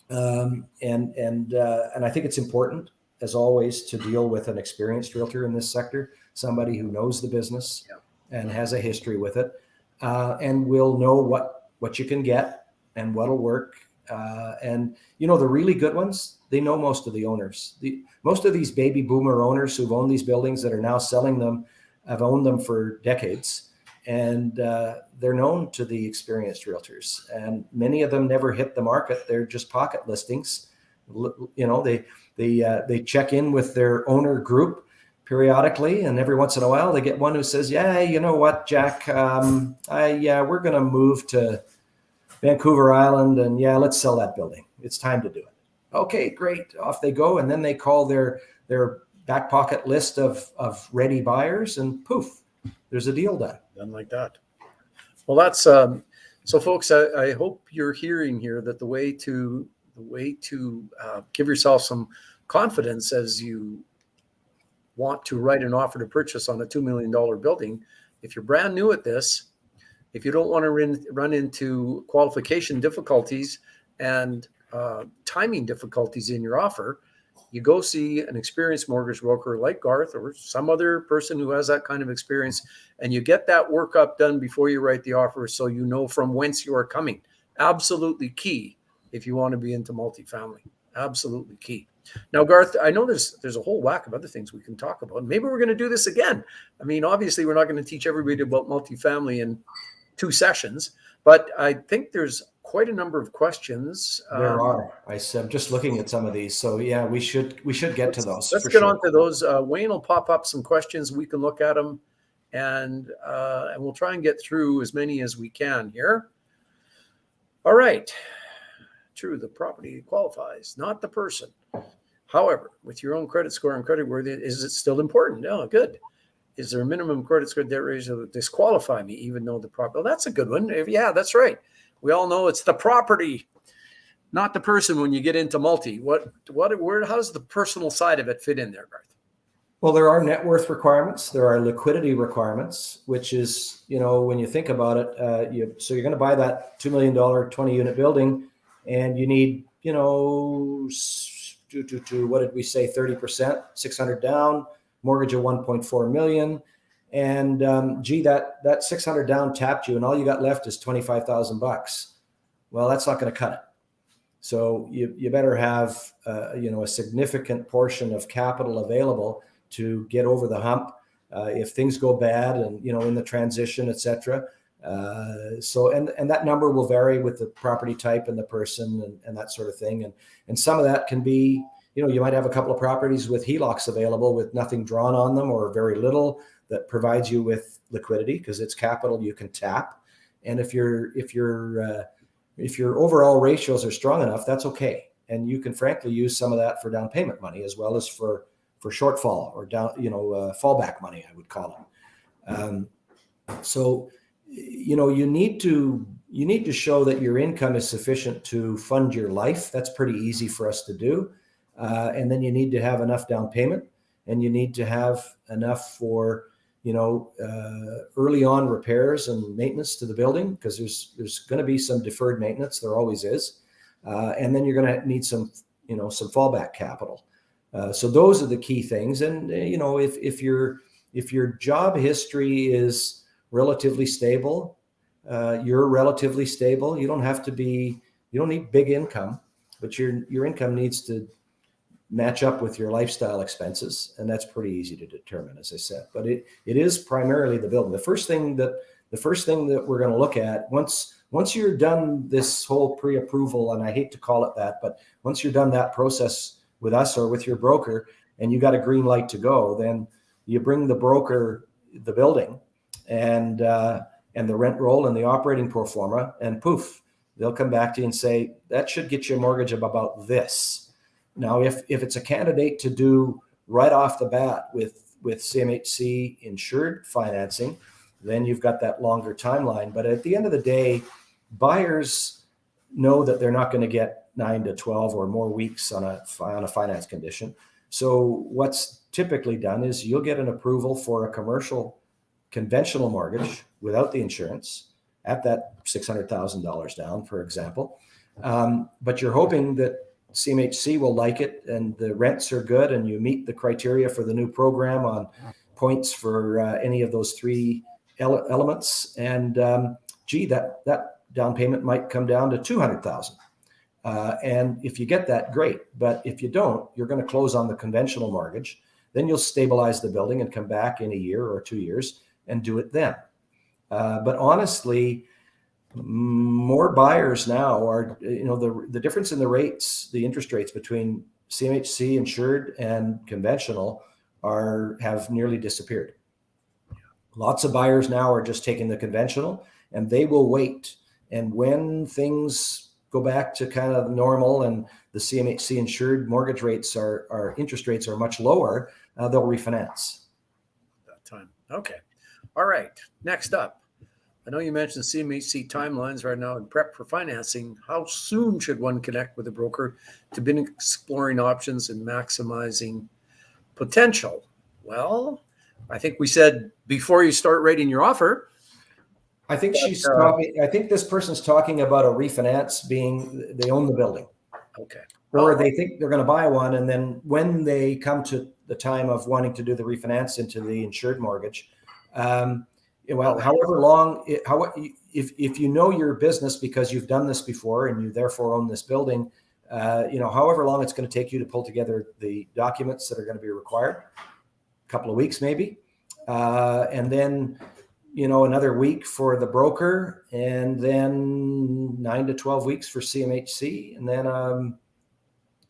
And I think it's important, as always, to deal with an experienced realtor in this sector, somebody who knows the business and has a history with it, and will know what you can get and what'll work. And the really good ones, they know most of the owners. Most of these baby boomer owners who've owned these buildings that are now selling them have owned them for decades. And they're known to the experienced realtors, and many of them never hit the market. They're just pocket listings. They check in with their owner group periodically, and every once in a while they get one who says, "Yeah, you know what, Jack? We're going to move to Vancouver Island, and let's sell that building. It's time to do it." Okay, great. Off they go, and then they call their back pocket list of ready buyers, and poof, there's a deal done. Done like that. Well, that's so, folks. I hope you're hearing here that the way to give yourself some confidence as you want to write an offer to purchase on a $2 million building if you're brand new at this, if you don't want to run into qualification difficulties and timing difficulties in your offer, you go see an experienced mortgage broker like Garth or some other person who has that kind of experience, and you get that workup done before you write the offer so you know from whence you are coming. Absolutely key if you want to be into multifamily. Absolutely key. Now, Garth, I know there's a whole whack of other things we can talk about. Maybe we're going to do this again. I mean, obviously, we're not going to teach everybody about multifamily in 2 sessions, but I think there's quite a number of questions. There are. I'm just looking at some of these. So yeah, we should get to those. Let's get on to those. Wayne will pop up some questions. We can look at them, and we'll try and get through as many as we can here. All right. True, the property qualifies, not the person. However, with your own credit score and creditworthiness, is it still important? No, good. Is there a minimum credit score debt ratio that disqualify me, even though the property? Well, that's a good one. Yeah, that's right. We all know it's the property, not the person. When you get into multi, how's the personal side of it fit in there, Garth? Well, there are net worth requirements. There are liquidity requirements, which is, when you think about it, so you're going to buy that $2 million 20-unit building, and you need, what did we say, 30%, 600 down, mortgage of 1.4 million. And that 600 down tapped you, and all you got left is $25,000. Well, that's not going to cut it. So you better have a significant portion of capital available to get over the hump if things go bad, and in the transition, etc. So that number will vary with the property type and the person and that sort of thing. And some of that can be, you might have a couple of properties with HELOCs available with nothing drawn on them or very little, that provides you with liquidity because it's capital you can tap. And if your overall ratios are strong enough, that's okay. And you can frankly use some of that for down payment money as well as for shortfall or down, fallback money, I would call it. So you need to show that your income is sufficient to fund your life. That's pretty easy for us to do. And then you need to have enough down payment, and you need to have enough for early on repairs and maintenance to the building, because there's going to be some deferred maintenance. There always is. And then you're going to need some fallback capital. So those are the key things. And, if your job history is relatively stable, you're relatively stable. You don't need big income, but your income needs to match up with your lifestyle expenses. And that's pretty easy to determine, as I said, but it is primarily the building. The first thing that we're going to look at once you're done this whole pre-approval, and I hate to call it that, but once you're done that process with us or with your broker and you got a green light to go, then you bring the broker the building and the rent roll and the operating pro forma, and poof, they'll come back to you and say, that should get you a mortgage of about this. Now, if it's a candidate to do right off the bat with Cmhc insured financing, then you've got that longer timeline. But at the end of the day, buyers know that they're not going to get 9 to 12 or more weeks on a finance condition. So what's typically done is you'll get an approval for a commercial conventional mortgage without the insurance at that $600,000 down, for example. But you're hoping that Cmhc will like it and the rents are good and you meet the criteria for the new program on points for any of those 3 elements. And that down payment might come down to $200,000. And if you get that, great. But if you don't, you're going to close on the conventional mortgage. Then you'll stabilize the building and come back in a year or 2 years and do it then. But honestly, more buyers now are, the difference in the interest rates between Cmhc insured and conventional have nearly disappeared. Lots of buyers now are just taking the conventional, and they will wait. And when things go back to kind of normal and the Cmhc insured mortgage rates interest rates are much lower, they'll refinance. That time. Okay. All right. Next up. I know you mentioned Cmhc timelines right now in prep for financing. How soon should one connect with a broker to begin exploring options and maximizing potential? Well, I think we said before you start writing your offer. I think she's talking. I think this person's talking about a refinance, being they own the building. Okay. Or they think they're going to buy one, and then when they come to the time of wanting to do the refinance into the insured mortgage, however long, if you know your business because you've done this before and you therefore own this building, however long it's going to take you to pull together the documents that are going to be required, a couple of weeks maybe, and then another week for the broker, and then 9 to 12 weeks for CMHC, and then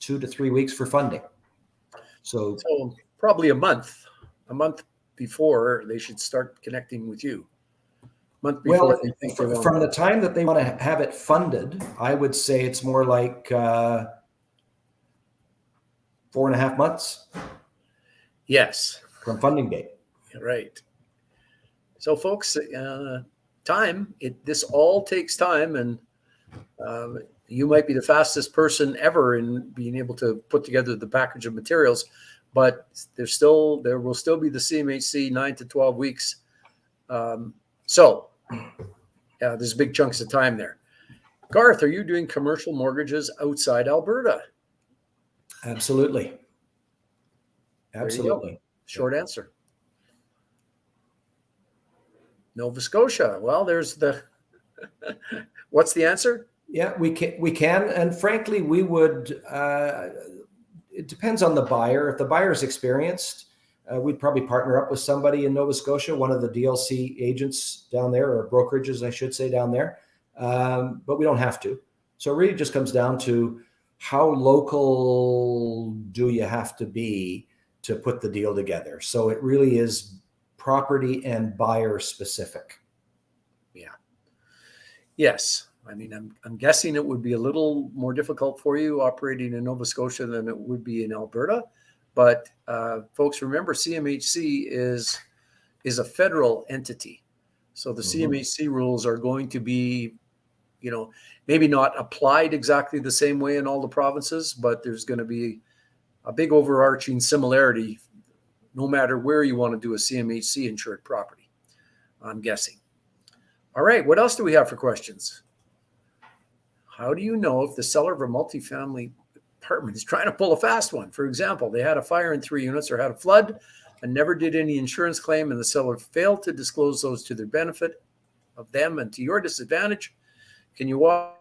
2 to 3 weeks for funding. So probably a month before they should start connecting with you. Month before. Well, from the time that they want to have it funded, I would say it's more like 4.5 months. Yes. From funding date. Right. So folks, this all takes time, and you might be the fastest person ever in being able to put together the package of materials, but there will still be the CMHC 9 to 12 weeks. There's big chunks of time there. Garth, are you doing commercial mortgages outside Alberta? Absolutely. Absolutely. Short answer. Nova Scotia. Well, there's what's the answer? Yeah, we can. And frankly, we would, it depends on the buyer. If the buyer is experienced, we'd probably partner up with somebody in Nova Scotia, one of the DLC agents down there, or brokerages, I should say, down there. But we don't have to. So it really just comes down to how local do you have to be to put the deal together. So it really is property and buyer specific. Yeah. Yes. I mean, I'm guessing it would be a little more difficult for you operating in Nova Scotia than it would be in Alberta. But folks, remember, CMHC is a federal entity. So the CMHC rules are going to be, maybe not applied exactly the same way in all the provinces, but there's going to be a big overarching similarity no matter where you want to do a CMHC insured property, I'm guessing. All right, what else do we have for questions? How do you know if the seller of a multifamily apartment is trying to pull a fast one? For example, they had a fire in 3 units or had a flood and never did any insurance claim, and the seller failed to disclose those to their benefit of them and to your disadvantage. Can you walk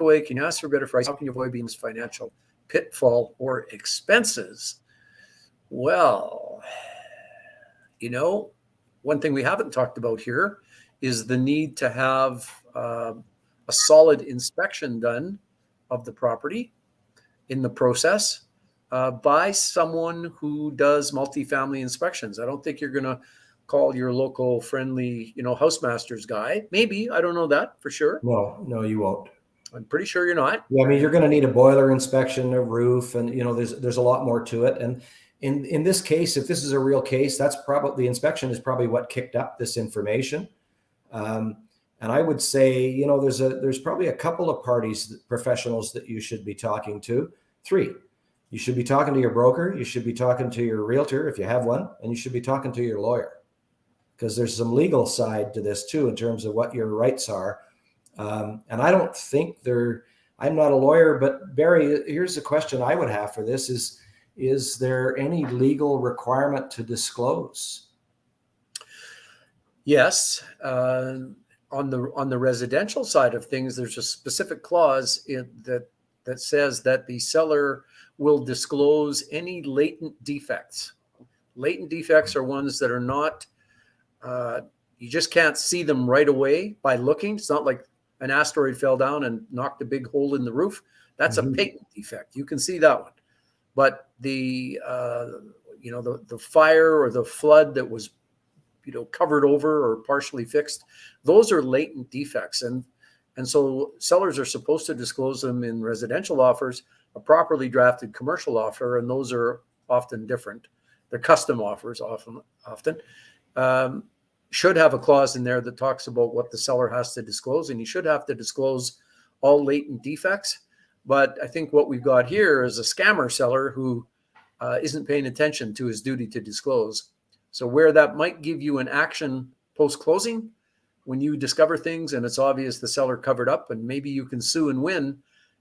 away? Can you ask for a better price? How can you avoid being financial pitfall or expenses? Well, one thing we haven't talked about here is the need to have a solid inspection done of the property in the process by someone who does multifamily inspections. I don't think you're going to call your local friendly, housemaster's guy. Maybe, I don't know that for sure. No, you won't. I'm pretty sure you're not. Yeah, I mean, you're going to need a boiler inspection, a roof, and there's a lot more to it. And in this case, if this is a real case, that's probably the inspection is probably what kicked up this information. And I would say, there's probably a couple of professionals that you should be talking to. 3. You should be talking to your broker. You should be talking to your realtor if you have one, and you should be talking to your lawyer, because there's some legal side to this too in terms of what your rights are. And I don't think I'm not a lawyer, but Barry, here's the question I would have for this is there any legal requirement to disclose? Yes. On the residential side of things, there's a specific clause that says that the seller will disclose any latent defects. Latent defects are ones that are not, you just can't see them right away by looking. It's not like an asteroid fell down and knocked a big hole in the roof. That's a patent defect. You can see that one. But the fire or the flood that was, covered over or partially fixed, those are latent defects. And so sellers are supposed to disclose them in residential offers, a properly drafted commercial offer, and those are often different. They're custom offers often. Should have a clause in there that talks about what the seller has to disclose, and you should have to disclose all latent defects. But I think what we've got here is a scammer seller who isn't paying attention to his duty to disclose. So where that might give you an action post-closing, when you discover things and it's obvious the seller covered up and maybe you can sue and win,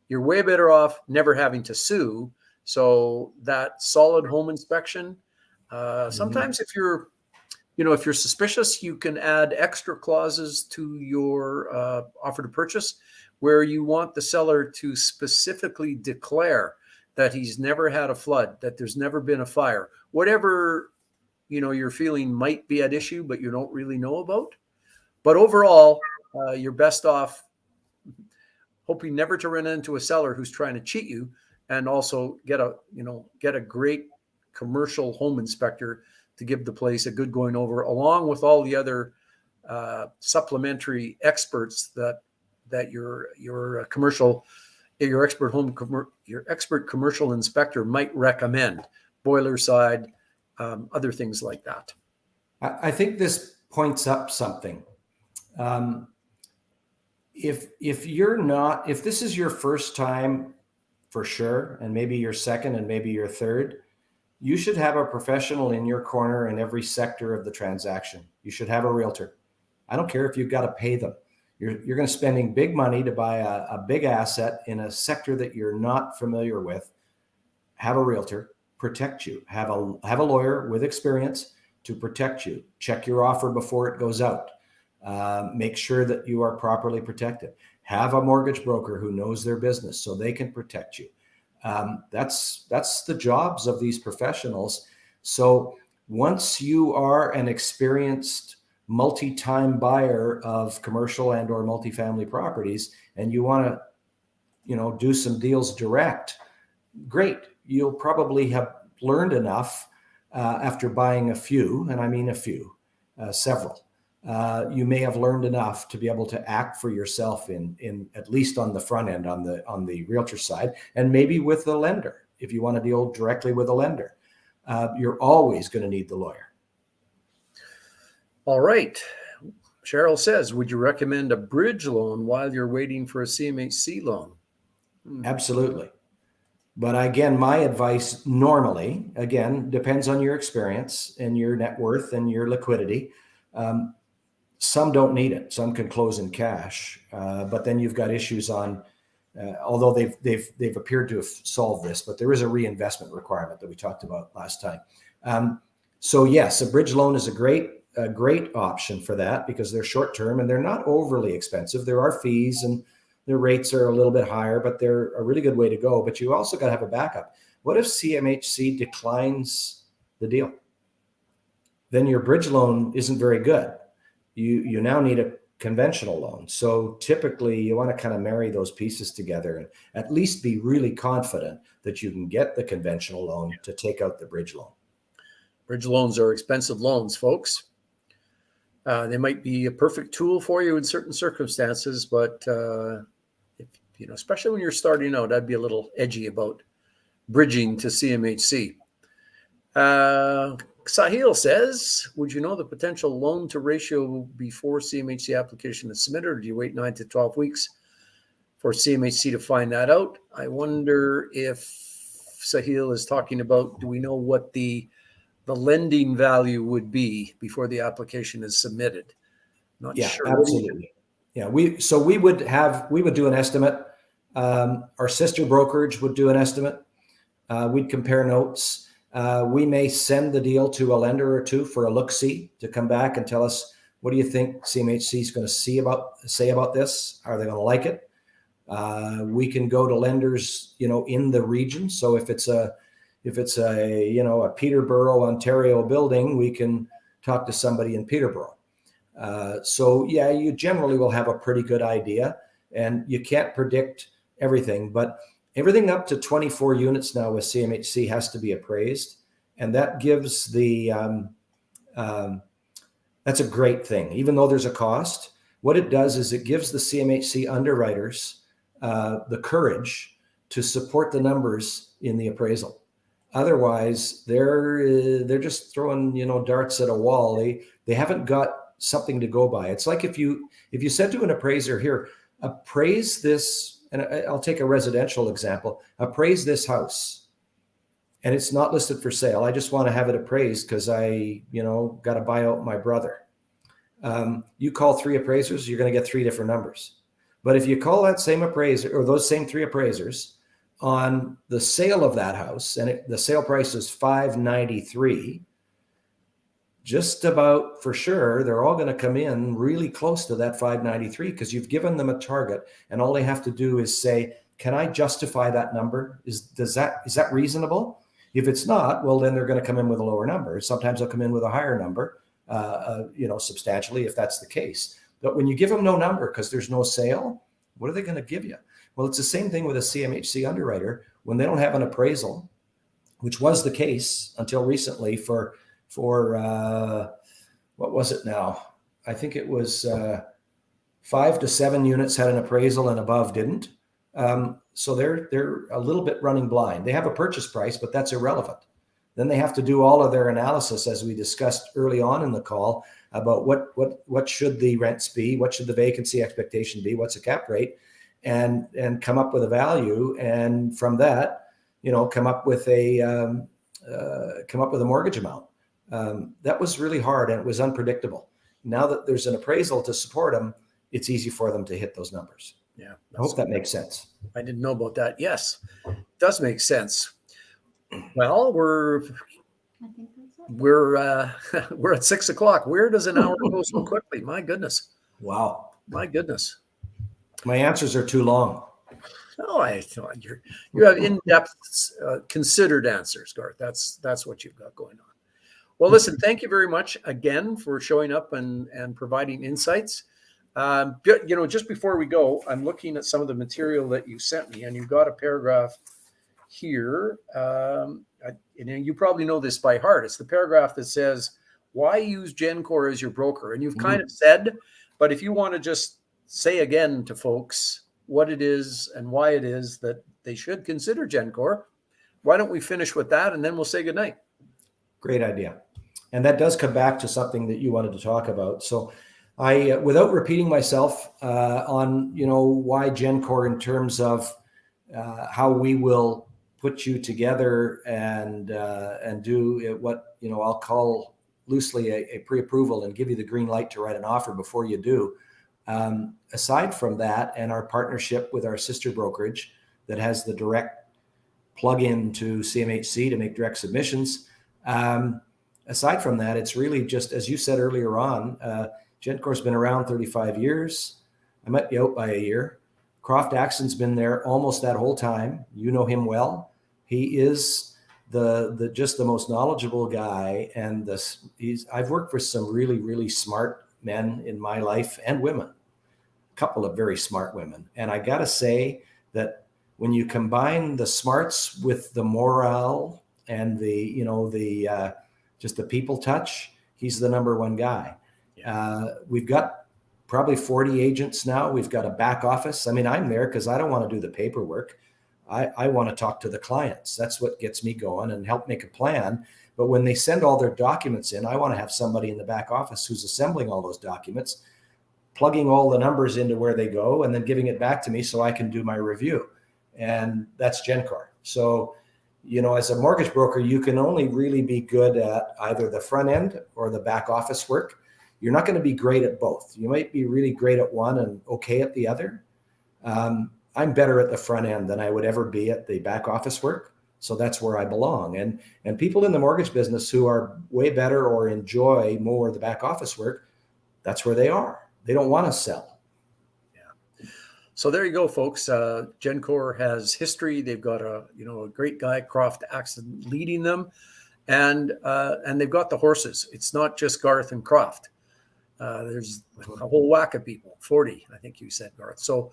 you're way better off never having to sue. So that solid home inspection, sometimes if you're suspicious, you can add extra clauses to your offer to purchase where you want the seller to specifically declare that he's never had a flood, that there's never been a fire, whatever, you're feeling might be at issue, but you don't really know about. But overall, you're best off hoping never to run into a seller who's trying to cheat you, and also get a great commercial home inspector to give the place a good going over, along with all the other supplementary experts that your expert commercial inspector might recommend, boiler side, other things like that. I think this points up something. If this is your first time, for sure, and maybe your second and maybe your third, you should have a professional in your corner in every sector of the transaction. You should have a realtor. I don't care if you've got to pay them. You're going to spending big money to buy a big asset in a sector that you're not familiar with. Have a realtor protect you. Have a lawyer with experience to protect you. Check your offer before it goes out. Make sure that you are properly protected. Have a mortgage broker who knows their business so they can protect you. That's the jobs of these professionals. So once you are an experienced multi-time buyer of commercial and or multifamily properties, and you want to, do some deals direct, great. You'll probably have learned enough after buying a few, and I mean a few, several. You may have learned enough to be able to act for yourself in at least on the front end, on the realtor side, and maybe with the lender. If you want to deal directly with a lender, you're always going to need the lawyer. All right. Cheryl says, would you recommend a bridge loan while you're waiting for a CMHC loan? Absolutely. But again, my advice normally, again, depends on your experience and your net worth and your liquidity. Some don't need it. Some can close in cash, but then you've got issues on. Although they've appeared to have solved this, but there is a reinvestment requirement that we talked about last time. So yes, a bridge loan is a great option for that because they're short term and they're not overly expensive. There are fees and their rates are a little bit higher, but they're a really good way to go. But you also got to have a backup. What if CMHC declines the deal? Then your bridge loan isn't very good. You now need a conventional loan. So typically you want to kind of marry those pieces together and at least be really confident that you can get the conventional loan to take out the bridge loan. Bridge loans are expensive loans, folks. They might be a perfect tool for you in certain circumstances, but especially when you're starting out, I'd be a little edgy about bridging to CMHC. Sahil says, would you know the potential loan to ratio before CMHC application is submitted, or do you wait 9 to 12 weeks for CMHC to find that out? I wonder if Sahil is talking about, do we know what the lending value would be before the application is submitted? Not sure. Absolutely. Yeah, we would do an estimate. Our sister brokerage would do an estimate. We'd compare notes. We may send the deal to a lender or two for a look-see to come back and tell us, what do you think CMHC is going to say about this? Are they going to like it? We can go to lenders, in the region. So if it's a Peterborough, Ontario building, we can talk to somebody in Peterborough. You generally will have a pretty good idea, and you can't predict everything, but everything up to 24 units now with CMHC has to be appraised. And that gives that's a great thing. Even though there's a cost, what it does is it gives the CMHC underwriters the courage to support the numbers in the appraisal. Otherwise, they're just throwing, darts at a wall. They haven't got something to go by. It's like if you said to an appraiser, here, appraise this, and I'll take a residential example, appraise this house. and it's not listed for sale. I just want to have it appraised because I, got to buy out my brother. You call 3 appraisers, you're going to get 3 different numbers. But if you call that same appraiser or those same 3 appraisers on the sale of that house, and the sale price is $593, just about for sure, they're all going to come in really close to that $593 because you've given them a target, and all they have to do is say, "Can I justify that number? Is that reasonable?" If it's not, well, then they're going to come in with a lower number. Sometimes they'll come in with a higher number, substantially, if that's the case. But when you give them no number because there's no sale, what are they going to give you? Well, it's the same thing with a CMHC underwriter when they don't have an appraisal, which was the case until recently for what was it now? I think it was 5 to 7 units had an appraisal and above didn't. So they're a little bit running blind. They have a purchase price, but that's irrelevant. Then they have to do all of their analysis, as we discussed early on in the call, about what should the rents be, what should the vacancy expectation be, what's the cap rate, and come up with a value, and from that, come up with a mortgage amount. That was really hard, and it was unpredictable. Now that there's an appraisal to support them, it's easy for them to hit those numbers. Yeah, I hope that makes sense. I didn't know about that. Yes, it does make sense. Well, we're at 6 o'clock. Where does an hour go so quickly? My goodness. Wow. My goodness. My answers are too long. No, you have in-depth, considered answers, Garth. That's what you've got going on. Well, listen, thank you very much again for showing up and providing insights. Just before we go, I'm looking at some of the material that you sent me, and you've got a paragraph here. You probably know this by heart. It's the paragraph that says, "Why use GenCore as your broker?" And you've kind of said, but if you want to just say again to folks what it is and why it is that they should consider GenCore, why don't we finish with that, and then we'll say goodnight. Great idea. And that does come back to something that you wanted to talk about. So I, without repeating myself on, why GenCore in terms of how we will put you together and do what, I'll call loosely a pre-approval and give you the green light to write an offer before you do. Aside from that, and our partnership with our sister brokerage that has the direct plug-in to CMHC to make direct submissions. Aside from that, it's really just, as you said earlier on, GenCore's been around 35 years. I might be out by a year. Croft Axon's been there almost that whole time. You know him well. He is the just the most knowledgeable guy, and I've worked for some really, really smart men in my life, and women, a couple of very smart women. And I got to say that when you combine the smarts with the morale and just the people touch, he's the number one guy. Yeah. We've got probably 40 agents now. We've got a back office. I mean, I'm there because I don't want to do the paperwork. I want to talk to the clients. That's what gets me going and help make a plan. But when they send all their documents in, I want to have somebody in the back office who's assembling all those documents, plugging all the numbers into where they go, and then giving it back to me so I can do my review. And that's GenCore. So, as a mortgage broker, you can only really be good at either the front end or the back office work. You're not going to be great at both. You might be really great at one and okay at the other. I'm better at the front end than I would ever be at the back office work. So that's where I belong. And people in the mortgage business who are way better or enjoy more the back office work, that's where they are. They don't want to sell. Yeah. So there you go, folks. GenCore has history. They've got a great guy, Croft Axon, leading them, and they've got the horses. It's not just Garth and Croft. There's a whole whack of people, 40, I think you said, Garth. So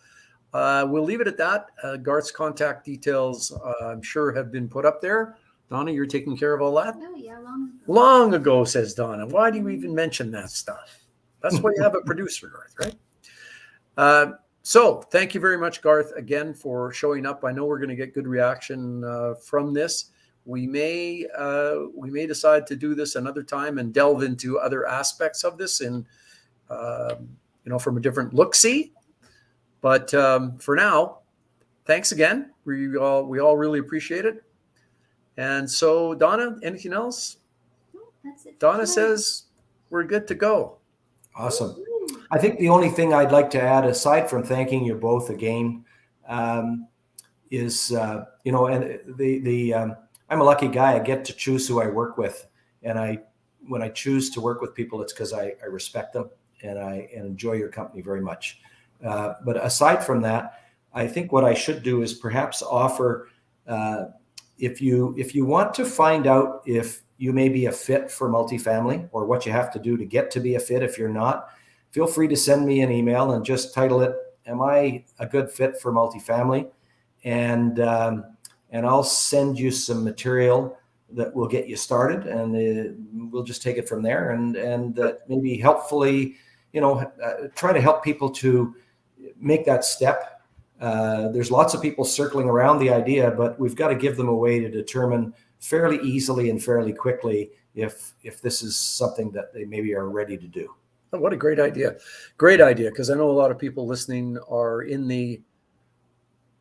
we'll leave it at that. Garth's contact details, I'm sure, have been put up there. Donna, you're taking care of all that? Oh, yeah, long ago. Long ago, says Donna. Why do you even mention that stuff? That's why you have a producer, Garth, right? So thank you very much, Garth, again, for showing up. I know we're going to get good reaction from this. We may decide to do this another time and delve into other aspects of this and from a different look-see. But for now, thanks again. We all really appreciate it. And so, Donna, anything else? No, that's it. Donna says we're good to go. Awesome. I think the only thing I'd like to add, aside from thanking you both again, is I'm a lucky guy. I get to choose who I work with, and when I choose to work with people, it's because I respect them and I enjoy your company very much. But aside from that, I think what I should do is perhaps offer, if you want to find out if you may be a fit for multifamily or what you have to do to get to be a fit. If you're not, feel free to send me an email and just title it, "Am I a good fit for multifamily?" And I'll send you some material that will get you started, and we'll just take it from there, and maybe helpfully, try to help people to make that step. There's lots of people circling around the idea, but we've got to give them a way to determine fairly easily and fairly quickly if this is something that they maybe are ready to do. Oh, what a great idea. Great idea, because I know a lot of people listening are in the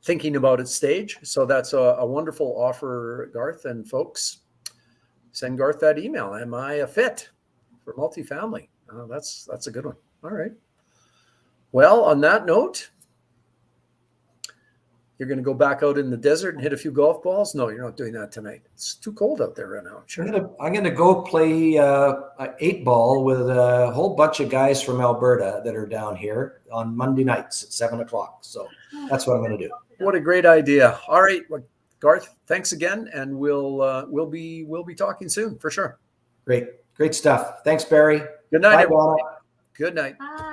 thinking about it stage. So that's a wonderful offer, Garth, and folks, send Garth that email. Am I a fit for multifamily? That's a good one. All right. Well, on that note, you're going to go back out in the desert and hit a few golf balls? No, you're not doing that tonight. It's too cold out there right now. I'm sure. I'm going to go play 8-ball with a whole bunch of guys from Alberta that are down here on Monday nights at 7:00. So that's what I'm going to do. What a great idea. All right, well, Garth, thanks again, and we'll be talking soon for sure. Great stuff. Thanks, Barry. Good night, Bye, everyone. Donna. Good night. Bye.